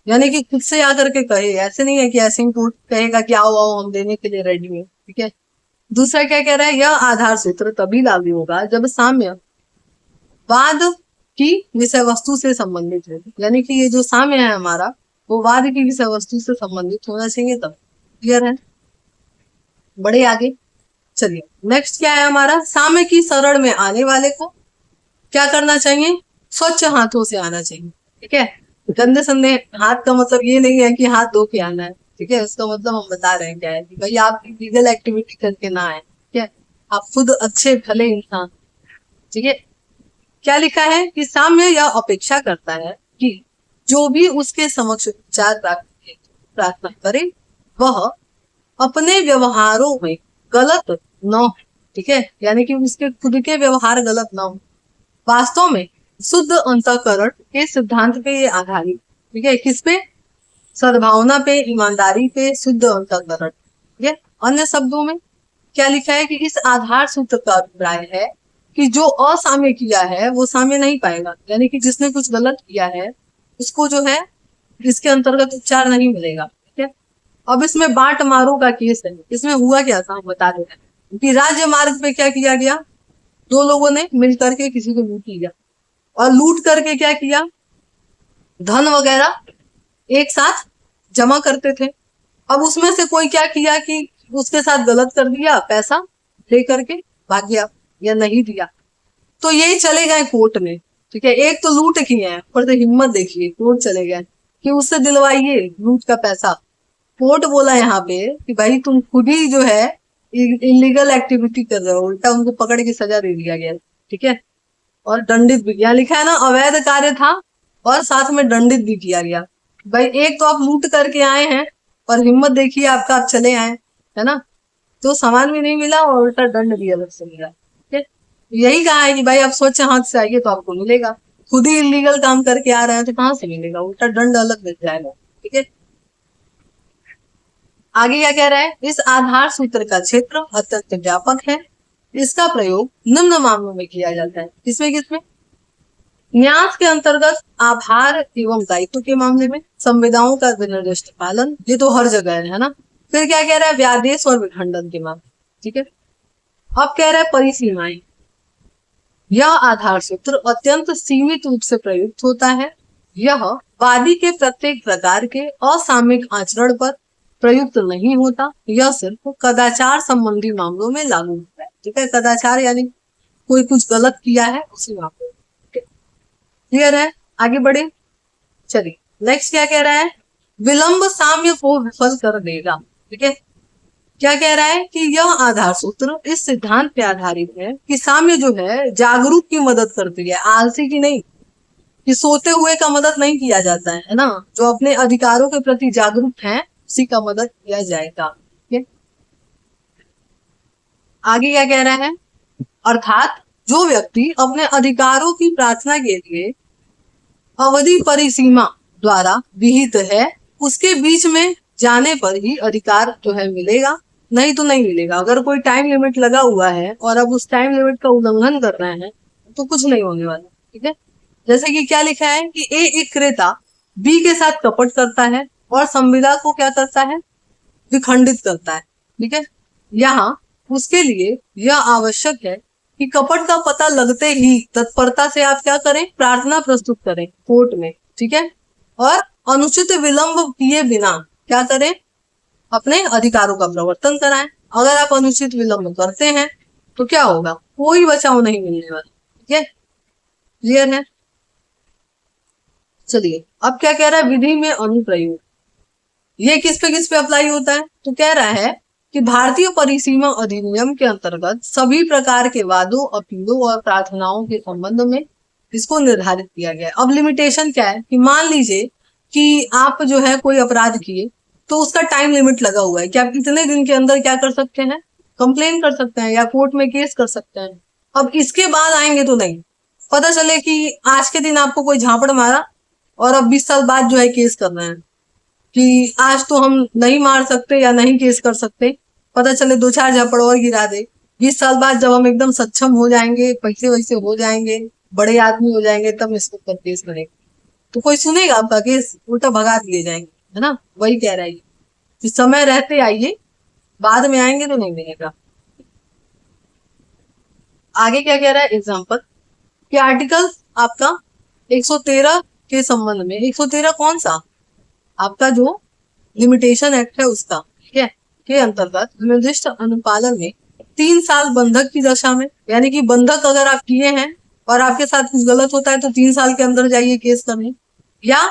यानी कि खुद से आकर के कहे, ऐसे नहीं है कि ऐसे ही कोर्ट कहेगा कि आओ आओ हम देने के लिए रेडी हैं, ठीक है। दूसरा क्या कह रहा है, यह आधार सूत्र तभी लागू होगा जब साम्य वाद की विषय वस्तु से संबंधित है, यानी कि ये जो साम्य है हमारा वो वाद की विषय वस्तु से संबंधित होना चाहिए तब, क्लियर है। बड़े आगे चलिए, नेक्स्ट क्या है हमारा, साम्य की शरण में आने वाले को क्या करना चाहिए, स्वच्छ हाथों से आना चाहिए, ठीक है। गंदे संदे हाथ का मतलब ये नहीं है कि हाथ धो के आना है, ठीक है, इसका मतलब हम बता रहे हैं क्या है कि भाई आप लीगल एक्टिविटी करके ना आए, ठीक है, आप खुद अच्छे भले इंसान, ठीक है। क्या लिखा है कि साम्य यह अपेक्षा करता है कि जो भी उसके समक्ष विचार प्रार्थना करे वह अपने व्यवहारों में गलत न हो, ठीक है, यानी कि उसके खुद के व्यवहार गलत न हो। वास्तव में शुद्ध अंतःकरण के सिद्धांत पे ये आधारित, ठीक है, किस पे? सद्भावना पे, ईमानदारी पे, शुद्ध अंतःकरण, ठीक है। अन्य शब्दों में क्या लिखा है कि इस आधार सूत्र का अभिप्राय है कि जो असाम्य किया है वो साम्य नहीं पाएगा, यानी कि जिसने कुछ गलत किया है उसको जो है इसके अंतर्गत उपचार नहीं मिलेगा, ठीक है। अब इसमें बाट मारो का केस है। इसमें हुआ क्या था हम बता देते हैं कि राज्य मार्ग पे क्या किया गया, दो लोगों ने मिल करके किसी को लूट लिया और लूट करके क्या किया, धन वगैरह एक साथ जमा करते थे। अब उसमें से कोई क्या किया कि उसके साथ गलत कर दिया, पैसा ले करके भाग गया या नहीं दिया, तो यही चले गए कोर्ट में, ठीक है। एक तो लूट किए हैं, पर तो हिम्मत देखिए, कोर्ट चले गए कि उससे दिलवाइए लूट का पैसा। कोर्ट बोला यहाँ पे कि भाई तुम खुद ही जो है इलीगल एक्टिविटी कर रहे हो, उल्टा उनको पकड़ के सजा दे दिया गया, ठीक है। और दंडित भी, यहाँ लिखा है ना अवैध कार्य था और साथ में दंडित भी किया गया। भाई एक तो आप लूट करके आए हैं और हिम्मत देखिए आपका, आप चले आए, है ना, तो सामान भी नहीं मिला और उल्टा दंड भी अलग से मिला, ठीक है। यही कहा है कि भाई आप स्वच्छ हाथ से आइए तो आपको मिलेगा, खुद ही इलीगल काम करके आ रहे हैं तो कहाँ से मिलेगा, उल्टा दंड अलग मिल जाएगा, ठीक है। आगे क्या कह रहा है, इस आधार सूत्र का क्षेत्र अत्यंत व्यापक है, इसका प्रयोग निम्न मामलों में किया जाता है। किसमें किसमें? न्यास के अंतर्गत आभार एवं दायित्व के मामले में, संविदाओं का विनिर्दिष्ट पालन, ये तो हर जगह है ना। फिर क्या कह रहा है, व्यादेश और विखंडन के मामले, ठीक है। अब कह रहा है परिसीमाएं, यह आधार सूत्र अत्यंत सीमित रूप से प्रयुक्त होता है, यह वादी के प्रत्येक प्रकार के असामयिक आचरण पर प्रयुक्त नहीं होता, यह सिर्फ कदाचार संबंधी मामलों में लागू होता है, ठीक है। कदाचार यानी कोई कुछ गलत किया है उसी मामले में, क्लियर है। आगे बढ़े, चलिए नेक्स्ट क्या कह रहा है, विलंब साम्य को विफल कर देगा, ठीक है। क्या कह रहा है कि यह आधार सूत्र इस सिद्धांत पे आधारित है कि साम्य जो है जागरूक की मदद करती है, आलसी की नहीं, कि सोते हुए का मदद नहीं किया जाता है ना, जो अपने अधिकारों के प्रति जागरूक है उसी का मदद किया जाएगा, ठीक है। आगे क्या कह रहा है, अर्थात जो व्यक्ति अपने अधिकारों की प्रार्थना के लिए अवधि परिसीमा द्वारा विहित है उसके बीच में जाने पर ही अधिकार जो है मिलेगा, नहीं तो नहीं मिलेगा। अगर कोई टाइम लिमिट लगा हुआ है और अब उस टाइम लिमिट का उल्लंघन कर रहे हैं तो कुछ नहीं होने वाला, ठीक है। जैसे कि क्या लिखा है कि एक क्रेता बी के साथ कपट करता है और संविदा को क्या करता है, विखंडित करता है, ठीक है। यहाँ उसके लिए यह आवश्यक है कि कपट का पता लगते ही तत्परता से आप क्या करें, प्रार्थना प्रस्तुत करें कोर्ट में, ठीक है। और अनुचित विलंब किए बिना क्या करें, अपने अधिकारों का प्रवर्तन कराएं। अगर आप अनुचित विलंब करते हैं तो क्या होगा, कोई बचाव नहीं मिलने वाला, ठीक है, क्लियर है। चलिए अब क्या कह रहा है, विधि में अनुप्रयोग, ये किस पे अप्लाई होता है, तो कह रहा है कि भारतीय परिसीमा अधिनियम के अंतर्गत सभी प्रकार के वादों, अपीलों और प्रार्थनाओं के संबंध में इसको निर्धारित किया गया है। अब लिमिटेशन क्या है कि मान लीजिए कि आप जो है कोई अपराध किए तो उसका टाइम लिमिट लगा हुआ है कि आप इतने दिन के अंदर क्या कर सकते हैं, कंप्लेन कर सकते हैं या कोर्ट में केस कर सकते हैं। अब इसके बाद आएंगे तो नहीं, पता चले कि आज के दिन आपको कोई झापड़ मारा और अब 20 साल बाद जो है केस कर रहे हैं कि आज तो हम नहीं मार सकते या नहीं केस कर सकते, पता चले 2-4 झापड़ और गिरा दे, 20 साल बाद जब हम एकदम सक्षम हो जाएंगे, पैसे वैसे हो जाएंगे, बड़े आदमी हो जाएंगे, तब इसको पर केस करेंगे, तो कोई सुनेगा आपका केस, उल्टा भगा दिए जाएंगे, है ना। वही कह रहा है कि समय रहते आइए, बाद में आएंगे तो नहीं मिलेगा। आगे क्या कह रहा है, एग्जाम्पल कि आर्टिकल आपका 113 के संबंध में, 113 कौन सा, आपका जो लिमिटेशन एक्ट है उसका, ठीक है, के अंतर्गत निर्दिष्ट अनुपालन में 3 साल बंधक की दशा में, यानी कि बंधक अगर आप किए हैं और आपके साथ कुछ गलत होता है तो 3 साल के अंदर जाइए केस करने, या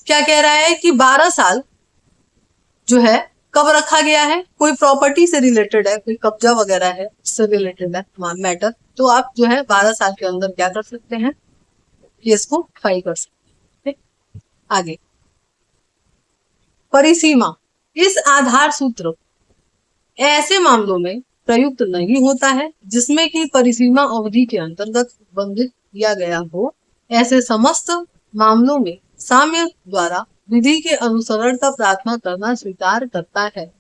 क्या कह रहा है कि 12 साल जो है कब रखा गया है, कोई प्रॉपर्टी से रिलेटेड है, कोई कब्जा वगैरह है, इससे रिलेटेड है मैटर, तो आप जो है 12 साल के अंदर क्या कर सकते हैं, केस को फाइल कर सकते हैं। आगे परिसीमा, इस आधार सूत्र ऐसे मामलों में प्रयुक्त नहीं होता है जिसमें कि परिसीमा अवधि के अंतर्गत उल्लंघित किया गया हो। ऐसे समस्त मामलों में साम्य द्वारा विधि के अनुसरण का प्रार्थना करना स्वीकार करता है।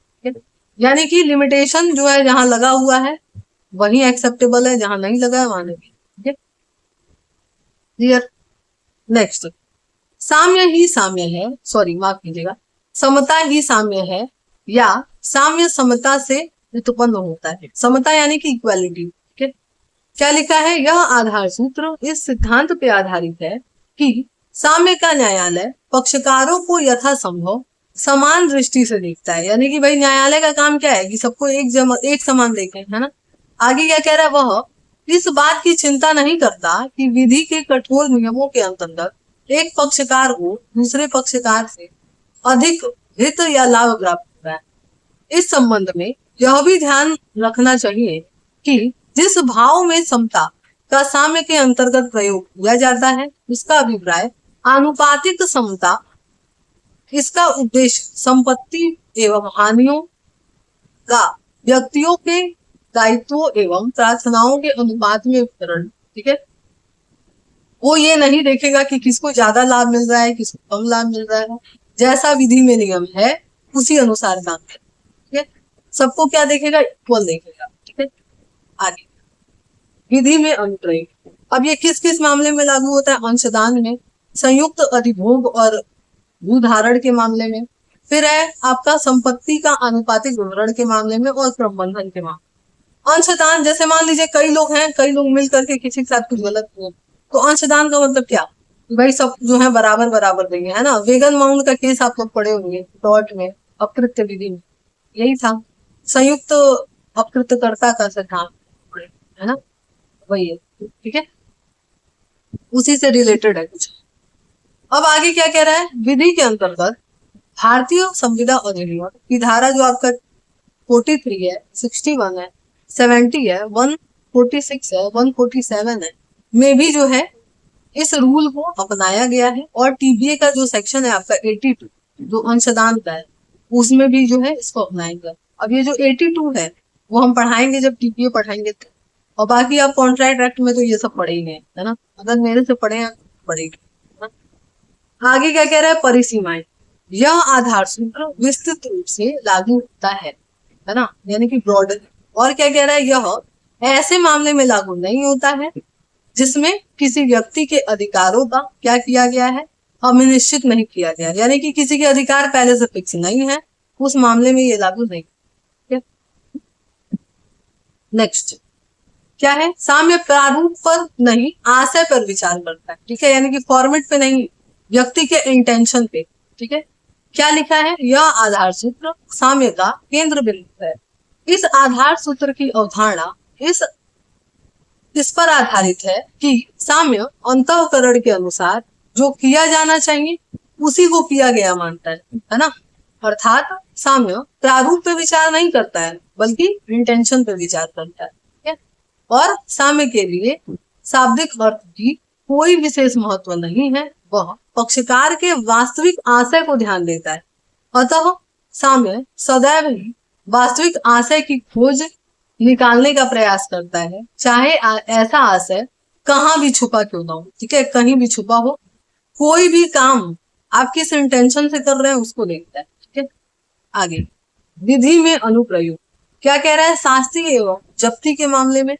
यानी कि लिमिटेशन जो है जहां लगा हुआ है वही एक्सेप्टेबल है, जहां नहीं लगा है वहां नहीं। ठीक है, क्लियर। नेक्स्ट, साम्य ही साम्य है, सॉरी माफ कीजिएगा, समता ही साम्य है या साम्य समता से उत्पन्न होता है। समता यानी कि इक्वालिटी। ठीक है, क्या लिखा है, यह आधार सूत्र इस सिद्धांत पे आधारित है कि साम्य का न्यायालय पक्षकारों को यथासंभव समान दृष्टि से देखता है। यानी कि भाई न्यायालय का काम क्या है कि सबको एक समान देखें, है ना। आगे क्या कह रहा है, वह इस बात की चिंता नहीं करता कि विधि के कठोर नियमों के अंतर्गत एक पक्षकार को दूसरे पक्षकार से अधिक हित या लाभ प्राप्त हो रहा है। इस संबंध में यह भी ध्यान रखना चाहिए कि जिस भाव में समता का साम्य के अंतर्गत प्रयोग किया जाता है उसका अभिप्राय आनुपातिक समता, इसका उद्देश्य संपत्ति एवं हानियों का व्यक्तियों के दायित्वों एवं प्रार्थनाओं के अनुपात में वितरण। ठीक है, वो ये नहीं देखेगा कि किसको ज्यादा लाभ मिल रहा है किसको कम लाभ मिल रहा है, जैसा विधि में नियम है उसी अनुसार काम है। ठीक है, सबको क्या देखेगा, इक्वल देखेगा। ठीक है, आगे विधि में अनुप्रयोग, अब ये किस किस मामले में लागू होता है, अंशदान में, संयुक्त अधिभोग और भूधारण के मामले में, फिर है आपका संपत्ति का आनुपातिक विवरण के मामले में और प्रबंधन के मामले। अंशदान, जैसे मान लीजिए कई लोग हैं, कई लोग मिल करके किसी के साथ कुछ गलत हुआ, तो अंशदान का मतलब क्या, भाई सब जो है बराबर बराबर देंगे, है ना। वेगन माउंट का केस आप लोग पढ़े होंगे टॉर्ट में, अपकृत्य विधि में यही था, संयुक्त अपकृतकर्ता का सिद्धांत, है ना, वही है। ठीक है, उसी से रिलेटेड है कुछ। अब आगे क्या कह रहा है, विधि के अंतर्गत भारतीय संविदा अधिनियम की धारा जो आपका 43 है, 61 है, 70 है, 146 है, 147 है, में भी जो है इस रूल को अपनाया गया है। और टीबीए का जो सेक्शन है आपका 82 जो अंशदान का है उसमें भी जो है इसको अपनाएंगे। अब ये जो 82 है वो हम पढ़ाएंगे जब टीबीए पढ़ाएंगे तो, और बाकी आप कॉन्ट्रैक्ट एक्ट में तो ये सब पढ़ेंगे, है ना, अगर मेरे से पढ़े पढ़ेंगे। आगे क्या कह रहा है, परिसीमाएं, यह आधार सूत्र विस्तृत रूप से लागू होता है ना, यानी कि ब्रॉडर। और क्या कह रहा है, यह ऐसे मामले में लागू नहीं होता है जिसमें किसी व्यक्ति के अधिकारों का क्या किया गया है, हमें निश्चित नहीं किया गया, यानी कि किसी के अधिकार पहले से फिक्स नहीं है, उस मामले में ये लागू नहीं। नेक्स्ट क्या है, साम्य प्रारूप पर नहीं आशय पर विचार करता है। ठीक है, यानी कि फॉर्मेट पे नहीं, व्यक्ति के इंटेंशन पे। ठीक है, क्या लिखा है, यह आधार सूत्र साम्य का केंद्र बिंदु है। इस आधार सूत्र की अवधारणा इस पर आधारित है कि साम्य अंतःकरण के अनुसार जो किया जाना चाहिए उसी को किया गया मानता है ना। अर्थात साम्य प्रारूप पे विचार नहीं करता है बल्कि इंटेंशन पे विचार करता है। ठीक है, और साम्य के लिए शाब्दिक अर्थ की कोई विशेष महत्व नहीं है, वह पक्षकार के वास्तविक आशय को ध्यान देता है। अतः साम्य सदैव ही वास्तविक आशय की खोज निकालने का प्रयास करता है, चाहे ऐसा आशय कहाँ भी छुपा क्यों ना हो। ठीक है, कहीं भी छुपा हो, कोई भी काम आप किस इंटेंशन से कर रहे हैं उसको देखता है। ठीक है, आगे विधि में अनुप्रयोग क्या कह रहा है, शास्त्रीय एवं जप्ती के मामले में,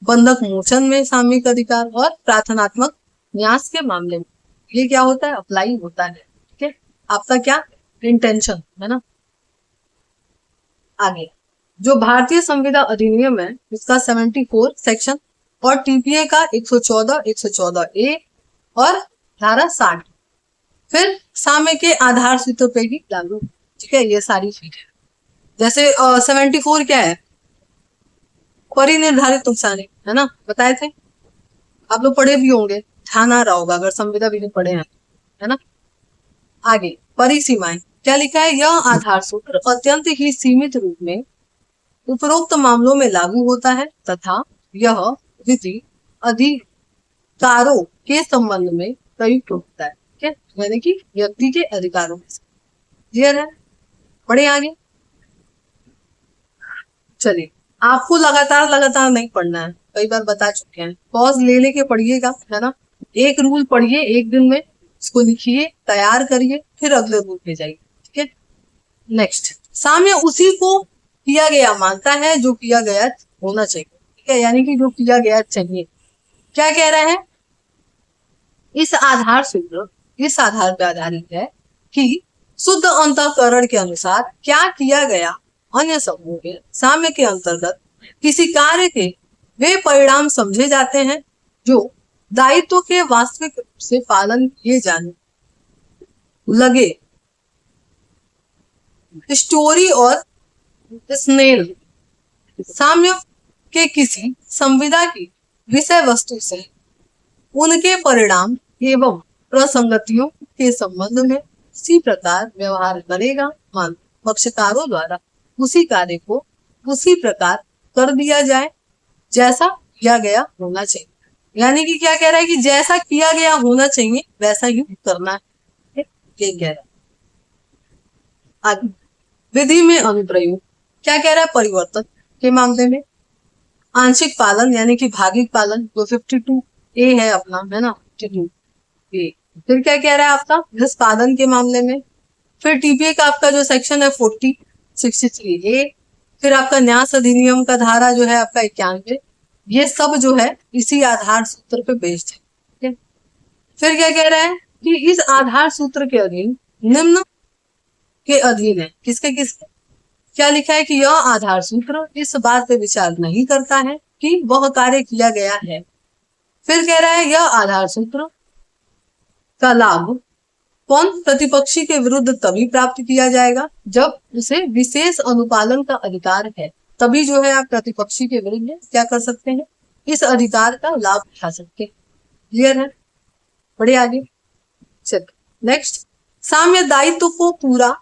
बंधक मोचन में सामयिक अधिकार और प्रार्थनात्मक न्यास के मामले में ये क्या होता है, अप्लाई होता है। ठीक है, आपका क्या इंटेंशन है ना। आगे जो भारतीय संविदा अधिनियम है उसका 74 सेक्शन और टीपीए का 114, 114 ए और धारा 60 फिर साम्य के आधार सूत्र पे ही लागू। ठीक है, ये सारी चीजें जैसे 74 क्या है, परिनिर्धारित नुकसान है ना, बताए थे आप लोग, पढ़े भी होंगे, ध्यान आ रहा होगा अगर संविदा भी नहीं पढ़े हैं, है ना। आगे परिसीमाएं, क्या लिखा है, यह आधार सूत्र अत्यंत ही सीमित रूप में उपरोक्त मामलों में लागू होता है तथा यह विधि अधिकारों के संबंध में प्रयुक्त होता है, ठीक है, यानी कि व्यक्ति के अधिकारों में। क्लियर है? पढ़े आगे। चलिए, आपको लगातार नहीं पढ़ना है, कई बार बता चुके हैं, पॉज ले लेके पढ़िएगा, है ना। एक रूल पढ़िए एक दिन में, इसको लिखिए, तैयार करिए, फिर अगले रूल पे जाइए, ठीक है। नेक्स्ट, साम्य उसी को किया गया मानता है जो किया गया होना चाहिए, ठीक है, यानी कि जो किया गया चाहिए। क्या कह रहा है, इस आधार सूत्र इस आधार पर आधारित है कि शुद्ध अंतःकरण के अनुसार क्या किया गया अन्य समूह के साम्य के अंतर्गत किसी कार्य के वे परिणाम समझे जाते हैं जो दायित्व के वास्तविक रूप से पालन किए जाने लगे। स्टोरी और स्नेल साम्य के किसी संविदा की विषय वस्तु से उनके परिणाम एवं प्रसंगतियों के संबंध में उसी प्रकार व्यवहार करेगा। मान पक्षकारों द्वारा उसी कार्य को उसी प्रकार कर दिया जाए जैसा किया गया होना चाहिए, यानी कि क्या कह रहा है कि जैसा किया गया होना चाहिए वैसा ही करना है, ये कह रहा है। आगे विधि में अनुप्रयोग, क्या कह रहा है, परिवर्तन के मामले में आंशिक पालन यानी कि भागिक पालन, जो 52A है अपना, है ना, 52A। फिर क्या कह रहा है आपका निष्पादन के मामले में, फिर टीपीए का आपका जो सेक्शन है 63A, फिर आपका न्यास अधिनियम का धारा जो है आपका 91, ये सब जो है इसी आधार सूत्र पे बेस्ड है, ठीक है। फिर क्या कह रहा है कि इस आधार सूत्र के अधीन निम्न के अधीन है, किसके किसके, क्या लिखा है कि यह आधार सूत्र इस बात पे विचार नहीं करता है कि वह कार्य किया गया है। फिर कह रहा है यह आधार सूत्र का लाभ कौन प्रतिपक्षी के विरुद्ध तभी प्राप्त किया जाएगा जब उसे विशेष अनुपालन का अधिकार है, तभी जो है आप प्रतिपक्षी के विरुद्ध क्या कर सकते हैं, इस अधिकार का लाभ उठा सकते हैं। क्लियर है? बढ़े आगे। चलिए नेक्स्ट, साम्य दायित्व को पूरा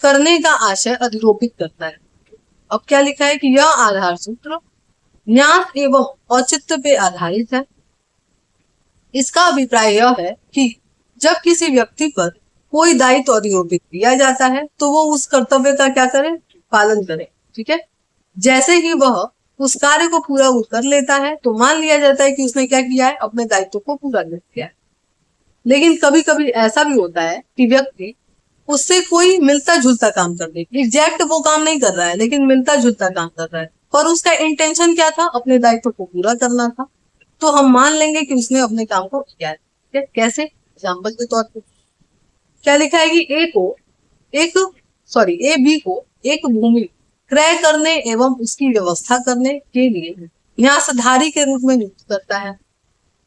करने का आशय अधिरोपित करता है। अब क्या लिखा है कि यह आधार सूत्र न्यास एवं औचित्य पे आधारित है। इसका अभिप्राय यह है कि जब किसी व्यक्ति पर कोई दायित्व अधिरोपित किया जाता है तो वो उस कर्तव्य का क्या करे, पालन करे, ठीक है। जैसे ही वह उस कार्य को पूरा कर लेता है तो मान लिया जाता है कि उसने क्या किया है, अपने दायित्व को पूरा कर दिया है। लेकिन कभी कभी ऐसा भी होता है कि व्यक्ति उससे कोई मिलता जुलता काम कर दे, एग्जैक्ट वो काम नहीं कर रहा है लेकिन मिलता जुलता काम कर रहा है, पर उसका इंटेंशन क्या था, अपने दायित्व को पूरा करना था, तो हम मान लेंगे कि उसने अपने काम को किया है। कैसे, एग्जाम्पल के तौर पर क्या लिखा है कि ए बी को एक भूमि क्रय करने एवं उसकी व्यवस्था करने के लिए न्यासधारी के रूप में नियुक्त करता है।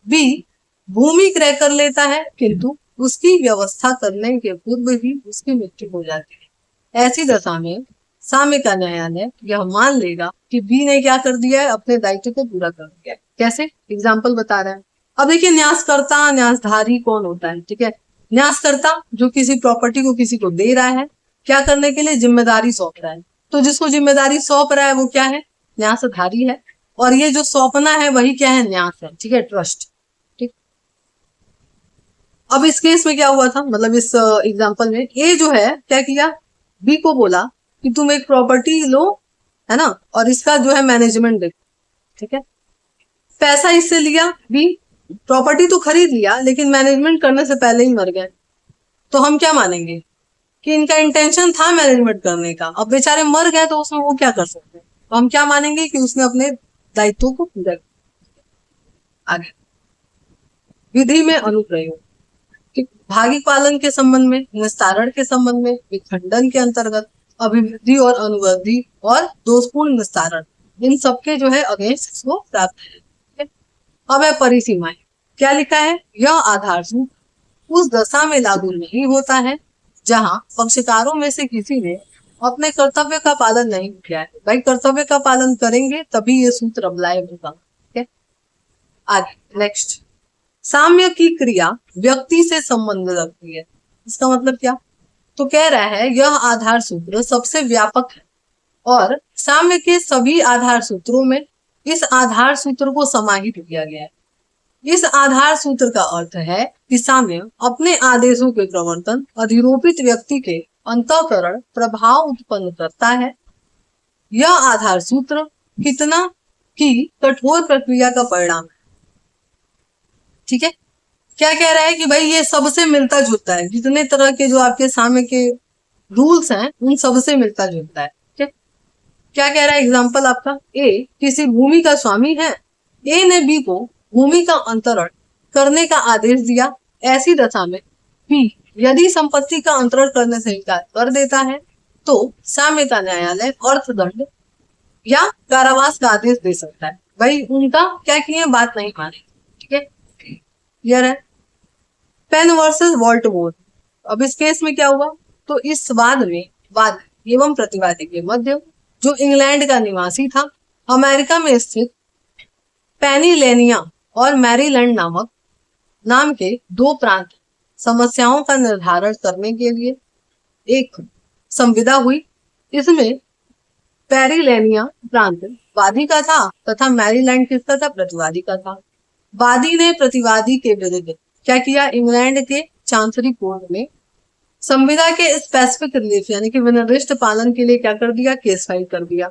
बी भूमि क्रय कर लेता है किंतु उसकी व्यवस्था करने के पूर्व ही उसकी मृत्यु हो जाती है। ऐसी दशा में साम्य का न्यायालय यह मान लेगा कि बी ने क्या कर दिया है, अपने दायित्व को पूरा कर दिया है। कैसे, एग्जाम्पल बता रहे हैं। अब देखिए न्यासकर्ता न्यासधारी कौन होता है, ठीक है। न्यासकर्ता जो किसी प्रॉपर्टी को किसी को दे रहा है, क्या करने के लिए, जिम्मेदारी सौंप रहा है, तो जिसको जिम्मेदारी सौंप रहा है वो क्या है, न्यासधारी है, और ये जो सौंपना है वही क्या है, न्यास है, ठीक है, ट्रस्ट। ठीक, अब इस केस में क्या हुआ था, मतलब इस एग्जाम्पल में ए जो है क्या किया, बी को बोला कि तुम एक प्रॉपर्टी लो, है ना, और इसका जो है मैनेजमेंट देखो, ठीक है। पैसा इससे लिया, बी प्रॉपर्टी तो खरीद लिया लेकिन मैनेजमेंट करने से पहले ही मर गए, तो हम क्या मानेंगे कि इनका इंटेंशन था मैनेजमेंट करने का, अब बेचारे मर गए तो उसमें वो क्या कर सकते हैं, तो हम क्या मानेंगे कि उसने अपने दायित्वों को पूरा किया। आगे विधि में अनुप्रयोग, भागिक पालन के संबंध में, निस्तारण के संबंध में, विखंडन के अंतर्गत, अभिवृद्धि और अनुवृद्धि और दोषपूर्ण निस्तारण, इन सबके जो है अगेंस्ट इसको प्राप्त है। अब है परिसीमाएं, क्या लिखा है, यह आधार सूत्र उस दशा में लागू नहीं होता है जहां पक्षकारों में से किसी ने अपने कर्तव्य का पालन नहीं किया है। भाई कर्तव्य का पालन करेंगे तभी ये सूत्र अप्लाई होगा, ठीक है। आगे नेक्स्ट, साम्य की क्रिया व्यक्ति से संबंध रखती है। इसका मतलब क्या? तो कह रहा है यह आधार सूत्र सबसे व्यापक है और साम्य के सभी आधार सूत्रों में इस आधार सूत्र को समाहित किया गया है। इस आधार सूत्र का अर्थ है कि साम्य अपने आदेशों के प्रवर्तन अधिरोपित व्यक्ति के अंतःकरण प्रभाव उत्पन्न करता है। यह आधार सूत्र कितना की कठोर प्रक्रिया का परिणाम है। ठीक है, क्या कह रहा है कि भाई ये सबसे मिलता जुलता है, जितने तरह के जो आपके साम्य के रूल्स हैं उन सबसे मिलता जुलता है। ठीक है, क्या कह रहा है? एग्जाम्पल आपका, ए किसी भूमि का स्वामी है, ए ने बी को भूमि का अंतरण करने का आदेश दिया। ऐसी दशा में बी यदि संपत्ति का अंतरण करने से इनकार कर देता है तो साम्यता न्यायालय अर्थदंड या कारावास का आदेश दे सकता है। भाई उनका क्या किए, बात नहीं मानी। ठीक है, क्लियर है? पेन वर्सेस वॉल्टमोर। अब इस केस में क्या हुआ? तो इस वाद में वादी एवं प्रतिवादी के मध्य जो इंग्लैंड का निवासी था, अमेरिका में स्थित पेनिलेनिया और मैरीलैंड नाम के दो प्रांत समस्याओं का निर्धारण करने के लिए एक संविदा हुई। इसमें पेरिलेनिया प्रांत वादी का था तथा मैरीलैंड किसका था? प्रतिवादी का था। वादी ने प्रतिवादी के विरुद्ध क्या किया? इंग्लैंड के चांसरी कोर्ट में संविदा के स्पेसिफिक रिलीफ यानी कि विनिर्दिष्ट पालन के लिए क्या कर दिया? केस फाइल कर दिया।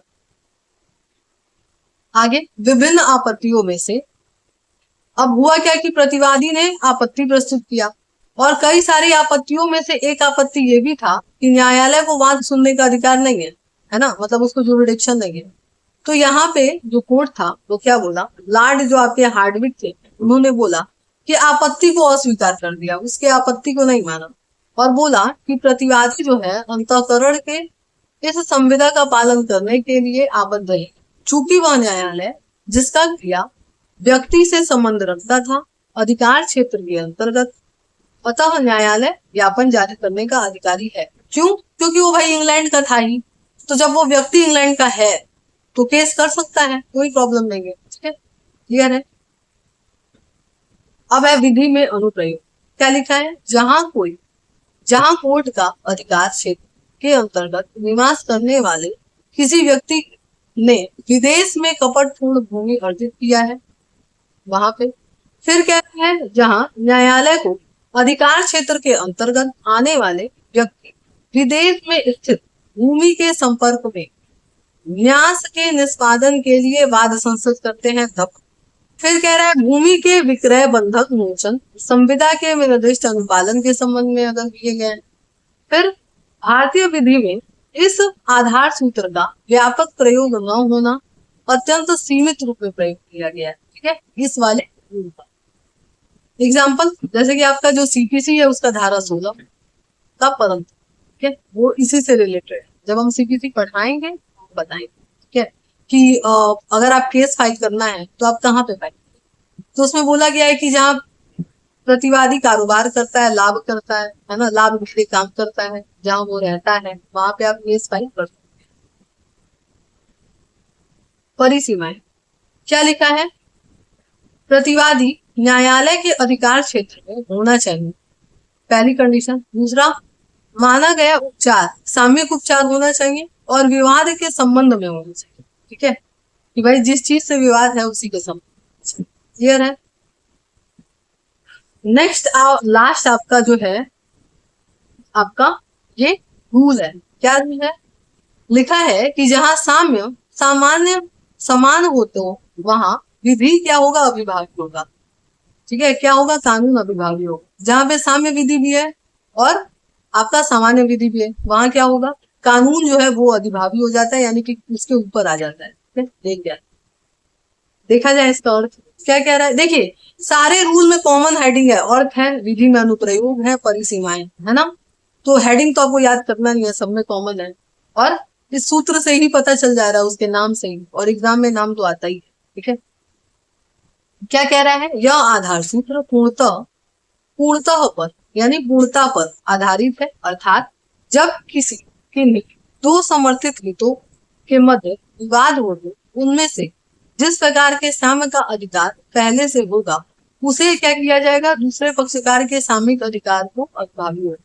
आगे विभिन्न आपत्तियों में से अब हुआ क्या कि प्रतिवादी ने आपत्ति प्रस्तुत किया और कई सारी आपत्तियों में से एक आपत्ति ये भी था कि न्यायालय को वाद सुनने का अधिकार नहीं है ना, मतलब उसको जुरिडिक्शन नहीं है। तो यहाँ पे जो कोर्ट था वो क्या बोला? लॉर्ड जो आपके हार्डविक थे उन्होंने बोला कि आपत्ति को अस्वीकार कर दिया, उसके आपत्ति को नहीं माना और बोला कि प्रतिवादी जो है अंतःकरण के इस संविदा का पालन करने के लिए आबद्ध है, चूंकि वह न्यायालय जिसका क्रिया व्यक्ति से संबंध रखता था अधिकार क्षेत्र के अंतर्गत, अतः न्यायालय ज्ञापन जारी करने का अधिकारी है। क्यों? क्योंकि वो भाई इंग्लैंड का था ही, तो जब वो व्यक्ति इंग्लैंड का है तो केस कर सकता है, कोई प्रॉब्लम नहीं है। ठीक है, क्लियर है? अब है विधि में अनुप्रयोग। क्या लिखा है? जहां कोर्ट का अधिकार क्षेत्र के अंतर्गत निवास करने वाले किसी व्यक्ति ने विदेश में कपटपूर्ण भूमि अर्जित किया है वहां पे। फिर क्या है? जहां न्यायालय को अधिकार क्षेत्र के अंतर्गत आने वाले व्यक्ति विदेश में स्थित भूमि के संपर्क में न्यास के निष्पादन के लिए वाद संसद करते हैं तब। फिर कह रहा है भूमि के विक्रय बंधक मोचन संविदा के निर्दिष्ट अनुपालन के संबंध में अगर किए गए। फिर भारतीय विधि में इस आधार सूत्र का व्यापक प्रयोग न होना, अत्यंत सीमित रूप में प्रयोग किया गया है। ठीक है, इस वाले रूल का एग्जाम्पल जैसे कि आपका जो सीपीसी है उसका धारा 16 का परंतु, ठीक है, वो इसी से रिलेटेड है। जब हम सीपीसी पढ़ाएंगे तो बताएंगे, ठीक है, कि अगर आप केस फाइल करना है तो आप कहाँ पे फाइल, तो उसमें बोला गया है कि जहाँ प्रतिवादी कारोबार करता है, लाभ करता है ना, लाभ के लिए काम करता है, जहां वो रहता है वहां पे आप केस फाइल कर सकते हैं। परिसीमाएं क्या लिखा है? प्रतिवादी न्यायालय के अधिकार क्षेत्र में होना चाहिए, पहली कंडीशन। दूसरा, माना गया उपचार सामयिक उपचार होना चाहिए और विवाद के संबंध में होना चाहिए। ठीक है, कि भाई जिस चीज से विवाद है उसी के संबंध। क्लियर है? नेक्स्ट लास्ट आपका जो है आपका ये रूल है। क्या रूल है? लिखा है कि जहां साम्य सामान्य समान हो तो वहां विधि क्या होगा? अविभाज्य होगा। ठीक है, क्या होगा? कानून अविभाज्य होगा। जहां पे साम्य विधि भी है और आपका सामान्य विधि भी है वहां क्या होगा? कानून जो है वो अधिभावी हो जाता है, यानी कि उसके ऊपर आ जाता है। देखा जाए इसका अर्थ क्या कह रहा है? देखिए सारे रूल में कॉमन हेडिंग है, अर्थ है, विधि में अनुप्रयोग है, परिसीमाएं है ना। तो हेडिंग तो आपको याद करना नहीं है, सब में कॉमन है और इस सूत्र से ही पता चल जा रहा है, उसके नाम से ही, और एग्जाम में नाम तो आता ही है। ठीक है, क्या कह रहा है? यह आधार सूत्र पूर्णतः पर यानी पूर्णता पर आधारित है, अर्थात जब किसी किन्हीं दो समर्थित हितों के मध्य विवाद हो तो उनमें से जिस प्रकार के साम्य का अधिकार पहले से होगा उसे क्या किया जाएगा, दूसरे पक्षकार के सामयिक अधिकार को अधिभावी हो।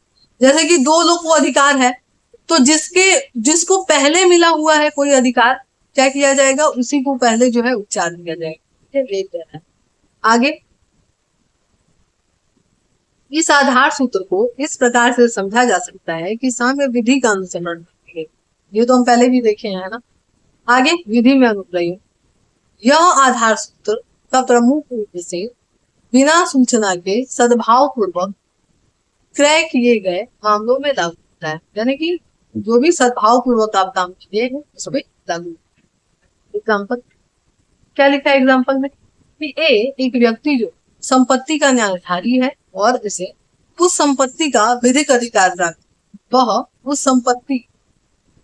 जैसे कि दो लोग को अधिकार है, तो जिसको पहले मिला हुआ है कोई अधिकार, क्या किया जाएगा, उसी को पहले जो है उपचार दिया जाएगा। ठीक है, आगे इस आधार सूत्र को इस प्रकार से समझा जा सकता है कि साम्य विधि का अनुसरण करते हैं। ये तो हम पहले भी देखे हैं ना। आगे विधि में अनुप्रयोग, यह आधार सूत्र का प्रमुख उद्देश्य बिना सूचना के सद्भाव पूर्वक क्रय किए गए मामलों में लागू होता है। यानी कि जो भी सद्भाव पूर्वक आप काम किए हैं उसमें लागू। एग्जाम्पल क्या लिखा है एग्जाम्पल में कि एक व्यक्ति जो संपत्ति का न्यायधारी है और इसे उस संपत्ति का विधिक अधिकार प्राप्त, वह उस संपत्ति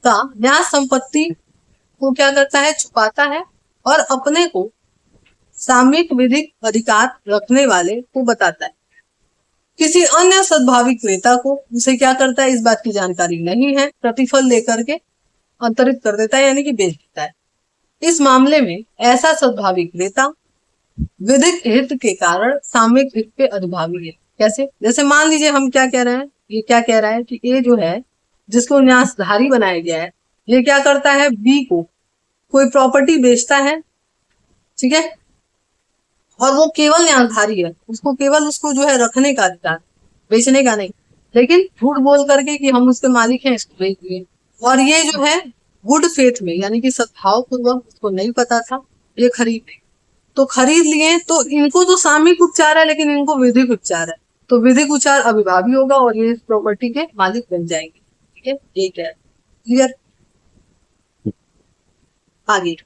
का न्याय संपत्ति को क्या करता है, छुपाता है और अपने को सामयिक विधिक अधिकार रखने वाले को बताता है। किसी अन्य सद्भावी क्रेता को उसे क्या करता है, इस बात की जानकारी नहीं है, प्रतिफल लेकर के अंतरित कर देता है, यानी कि बेच देता है। इस मामले में ऐसा सद्भावी क्रेता विधिक हित के कारण सामयिक हित पे अधिभावी है। कैसे, जैसे मान लीजिए हम क्या कह रहे हैं, ये क्या कह रहा है कि ए जो है जिसको न्यासधारी बनाया गया है, ये क्या करता है, बी को कोई प्रॉपर्टी बेचता है, ठीक है, और वो केवल न्यासधारी है, उसको केवल उसको जो है रखने का अधिकार, बेचने का नहीं। लेकिन झूठ बोल करके कि हम उसके मालिक हैं, इसको बेच दिए। और ये जो है गुड फेथ में, यानी कि सद्भाव पूर्वक, उसको नहीं पता था, ये खरीद तो खरीद लिए, तो इनको तो सामयिक उपचार है लेकिन इनको विधिक उपचार है, तो विधिक उपचार अभिभावी होगा और ये इस प्रॉपर्टी के मालिक बन जाएंगे। ठीक है, ये क्या है, क्लियर। आगे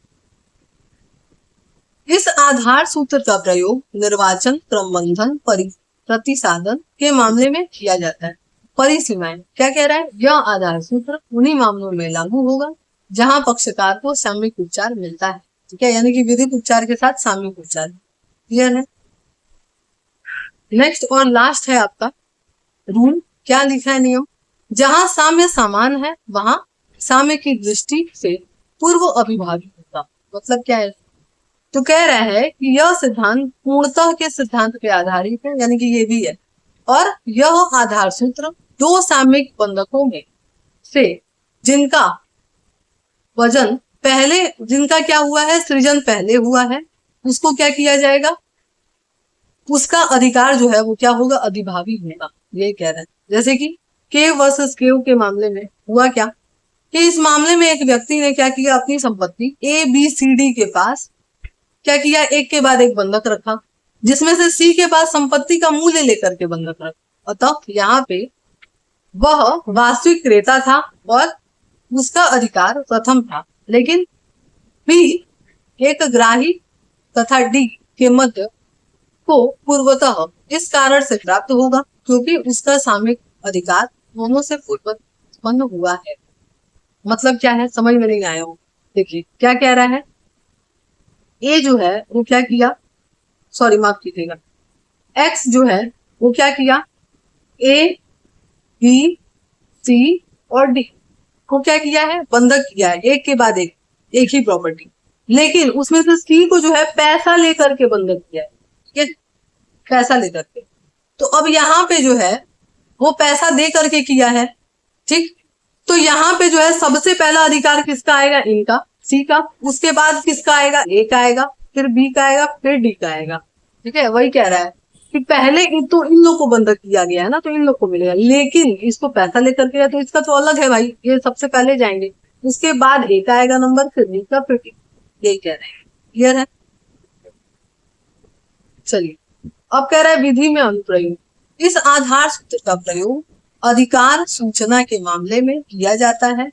इस आधार सूत्र का प्रयोग निर्वाचन, क्रमबंधन, प्रतिसाधन के मामले में किया जाता है। परिसीमाएं क्या कह रहा है, यह आधार सूत्र उन्हीं मामलों में लागू होगा जहां पक्षकार को सामयिक उपचार मिलता है। ठीक है, यानी कि विधिक उपचार के साथ सामयिक उपचार। क्लियर है। नेक्स्ट और लास्ट है आपका रूल। क्या लिखा है नियम, जहां साम्य समान है वहां साम्य की दृष्टि से पूर्व अभिभावी होगा। मतलब क्या है, तो कह रहा है कि यह सिद्धांत पूर्णतः के सिद्धांत पे आधारित है, यानी कि ये भी है। और यह आधार सूत्र दो सामयिक बंधकों में से जिनका वजन पहले, जिनका क्या हुआ है, सृजन पहले हुआ है, उसको क्या किया जाएगा, उसका अधिकार जो है वो क्या होगा, अधिभावी होगा। ये कह रहा है। जैसे कि केव वर्सेस केव के मामले में हुआ क्या कि इस मामले में एक व्यक्ति ने क्या किया, अपनी संपत्ति ए बी सी डी के पास क्या किया, एक के बाद एक बंधक रखा, जिसमें से सी के पास संपत्ति का मूल्य लेकर के बंधक रखा। अतः यहाँ पे वह वास्तविक क्रेता था और उसका अधिकार प्रथम था, लेकिन बी एक ग्राही तथा डी के मध्य को पूर्वतः इस कारण से प्राप्त होगा क्योंकि उसका सामयिक अधिकार दोनों से पूर्व उत्पन्न हुआ है। मतलब क्या है, समझ में नहीं आया हो। देखिए क्या कह रहा है, ए जो है वो क्या किया, सॉरी माफ कीजिएगा, एक्स जो है वो क्या किया, ए बी सी और डी को क्या किया है, बंधक किया है, एक के बाद एक ही प्रॉपर्टी। लेकिन उसमें से सी को जो है पैसा लेकर के बंधक किया है, ठीक है, पैसा लेकर के। तो अब यहाँ पे जो है वो पैसा दे करके किया है, ठीक। तो यहाँ पे जो है सबसे पहला अधिकार किसका आएगा, इनका, सी का। उसके बाद किसका आएगा, ए का आएगा, फिर बी का आएगा, फिर डी का आएगा। ठीक है, वही कह रहा है कि पहले तो इन लोग को बंधक किया गया है ना, तो इन लोग को मिलेगा, लेकिन इसको पैसा लेकर के, तो इसका तो अलग है भाई, ये सबसे पहले जाएंगे, उसके बाद ए का आएगा नंबर, फिर बी का, फिर डी। यही कह रहे हैं। क्लियर है। चलिए अब कह रहा है विधि में अनुप्रयोग, इस आधार सूत्र का प्रयोग अधिकार सूचना के मामले में किया जाता है।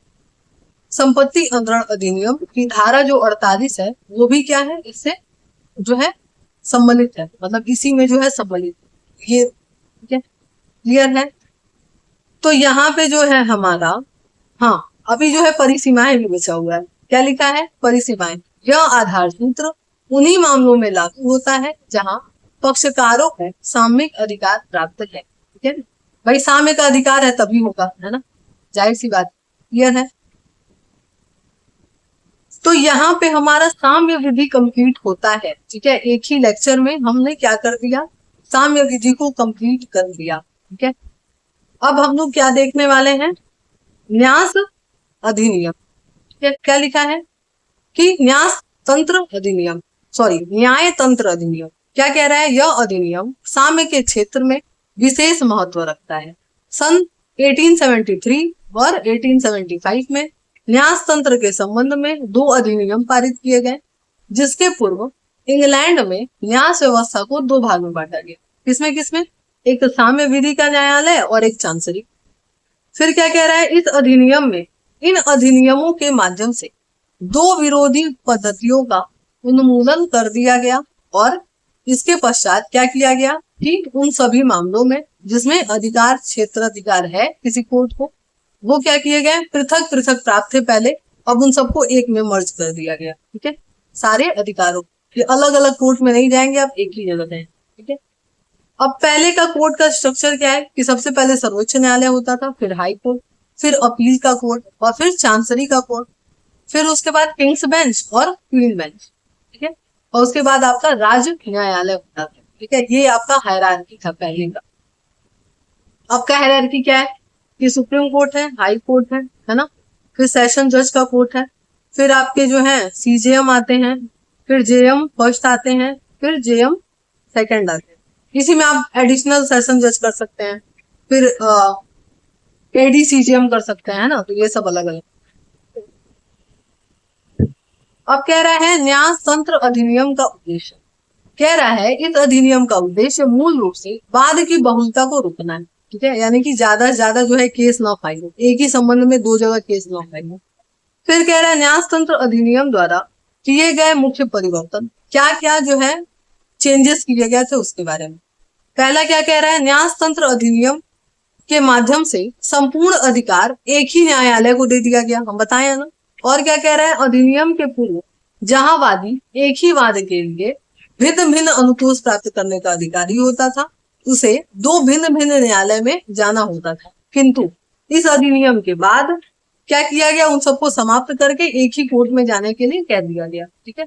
संपत्ति अंतरण अधिनियम की धारा जो 48 है वो भी क्या है, इससे जो है सम्मिलित है, मतलब इसी में जो है सम्मिलित। ये ठीक है, क्लियर है। तो यहाँ पे जो है हमारा, हाँ अभी जो है परिसीमाएं भी बचा हुआ है। क्या लिखा है, परिसीमाएं, यह आधार सूत्र उन्हीं मामलों में लागू होता है जहां पक्षकारों को सामयिक अधिकार प्राप्त है। ठीक है, भाई साम्य का अधिकार है तभी होगा, है ना, जाहिर सी बात। क्लियर है। तो यहाँ पे हमारा साम्य विधि कंप्लीट होता है। ठीक है, एक ही लेक्चर में हमने क्या कर दिया, साम्य विधि को कंप्लीट कर दिया। ठीक है, अब हम लोग क्या देखने वाले हैं, न्यास अधिनियम। क्या लिखा है कि न्यास तंत्र अधिनियम, सॉरी न्याय तंत्र अधिनियम। क्या कह रहा है, यह अधिनियम साम्य के क्षेत्र में विशेष महत्व रखता है। सन 1873 और 1875 में न्यास तंत्र के संबंध में 2 अधिनियम पारित किए गए, जिसके पूर्व इंग्लैंड में न्यास व्यवस्था को 2 भाग में बांटा गया। किसमें किसमें, एक साम्य विधि का न्यायालय और एक चांसरी। फिर क्या कह रहा है, इस अधिनियम में इन अधिनियमों के माध्यम से 2 विरोधी पद्धतियों का उन्मूलन कर दिया गया और इसके पश्चात क्या किया गया कि उन सभी मामलों में जिसमें अधिकार क्षेत्राधिकार है किसी कोर्ट को, वो क्या किए गए, पृथक पृथक प्राप्त थे पहले, अब उन सबको एक में मर्ज कर दिया गया। ठीक है, सारे अधिकारों ये अलग अलग कोर्ट में नहीं जाएंगे, आप एक ही जगह हैं। ठीक है, अब पहले का कोर्ट का स्ट्रक्चर क्या है कि सबसे पहले सर्वोच्च न्यायालय होता था, फिर हाई कोर्ट, फिर अपील का कोर्ट और फिर चांसरी का कोर्ट, फिर उसके बाद किंग्स बेंच और क्वीन बेंच। ठीक है, और उसके बाद आपका राज्य न्यायालय होता था। ठीक है, ये आपका हायरार्की था पहले का। आपका हायरार्की क्या है कि सुप्रीम कोर्ट है, हाई कोर्ट है ना, फिर सेशन जज का कोर्ट है, फिर आपके जो है सीजेएम आते हैं, फिर जेएम फर्स्ट आते हैं, फिर जेएम सेकंड आते हैं। इसी में आप एडिशनल सेशन जज कर सकते हैं, फिर एडीसीजीएम कर सकते हैं ना, तो ये सब अलग अलग। अब कह रहा है न्यास तंत्र अधिनियम का उद्देश्य, कह रहा है इस अधिनियम का उद्देश्य मूल रूप से वाद की बहुलता को रोकना है। ठीक है, यानी कि ज्यादा से ज्यादा जो है केस ना फाइल हो, एक ही संबंध में 2 जगह केस ना फाइल हो। फिर कह रहा है न्यास तंत्र अधिनियम द्वारा किए गए मुख्य परिवर्तन, क्या क्या जो है चेंजेस किए गए थे उसके बारे में। पहला क्या कह रहा है, न्यास तंत्र अधिनियम के माध्यम से संपूर्ण अधिकार एक ही न्यायालय को दे दिया गया, हम बताए ना। और क्या कह रहा है, अधिनियम के पूर्व जहां वादी एक ही वाद के लिए भिन्न भिन्न अनुतोष प्राप्त करने का अधिकारी होता था, उसे 2 भिन्न भिन्न न्यायालय में जाना होता था, किंतु इस अधिनियम के बाद क्या किया गया, उन सबको समाप्त करके एक ही कोर्ट में जाने के लिए कह दिया गया। ठीक है,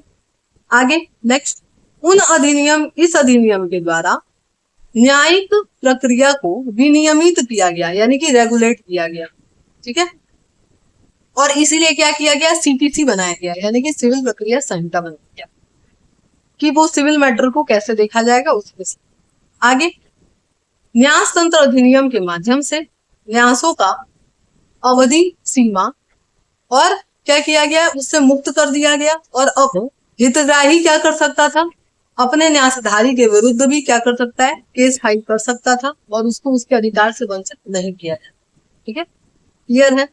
आगे नेक्स्ट, इस अधिनियम के द्वारा न्यायिक प्रक्रिया को विनियमित किया गया, यानी कि रेगुलेट किया गया। ठीक है, और इसीलिए क्या किया गया, सीपीसी बनाया गया, यानी कि सिविल प्रक्रिया संहिता बनाया गया कि वो सिविल मैटर को कैसे देखा जाएगा उसमें से। आगे, न्यास तंत्र अधिनियम के माध्यम से न्यासों का अवधि सीमा और क्या किया गया, उससे मुक्त कर दिया गया। और अब हितग्राही क्या कर सकता था, अपने न्यासधारी के विरुद्ध भी क्या कर सकता है, केस फाइल कर सकता था और उसको उसके अधिकार से वंचित नहीं किया जाता। ठीक है, क्लियर है।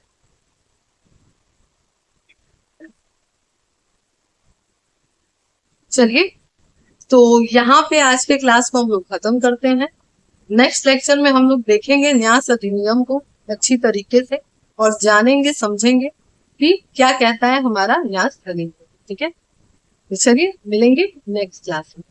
चलिए, तो यहाँ पे आज के क्लास को हम लोग खत्म करते हैं। नेक्स्ट लेक्चर में हम लोग देखेंगे न्यास अधिनियम को अच्छी तरीके से और जानेंगे समझेंगे कि क्या कहता है हमारा न्यास अधिनियम। ठीक है, तो चलिए मिलेंगे नेक्स्ट क्लास में।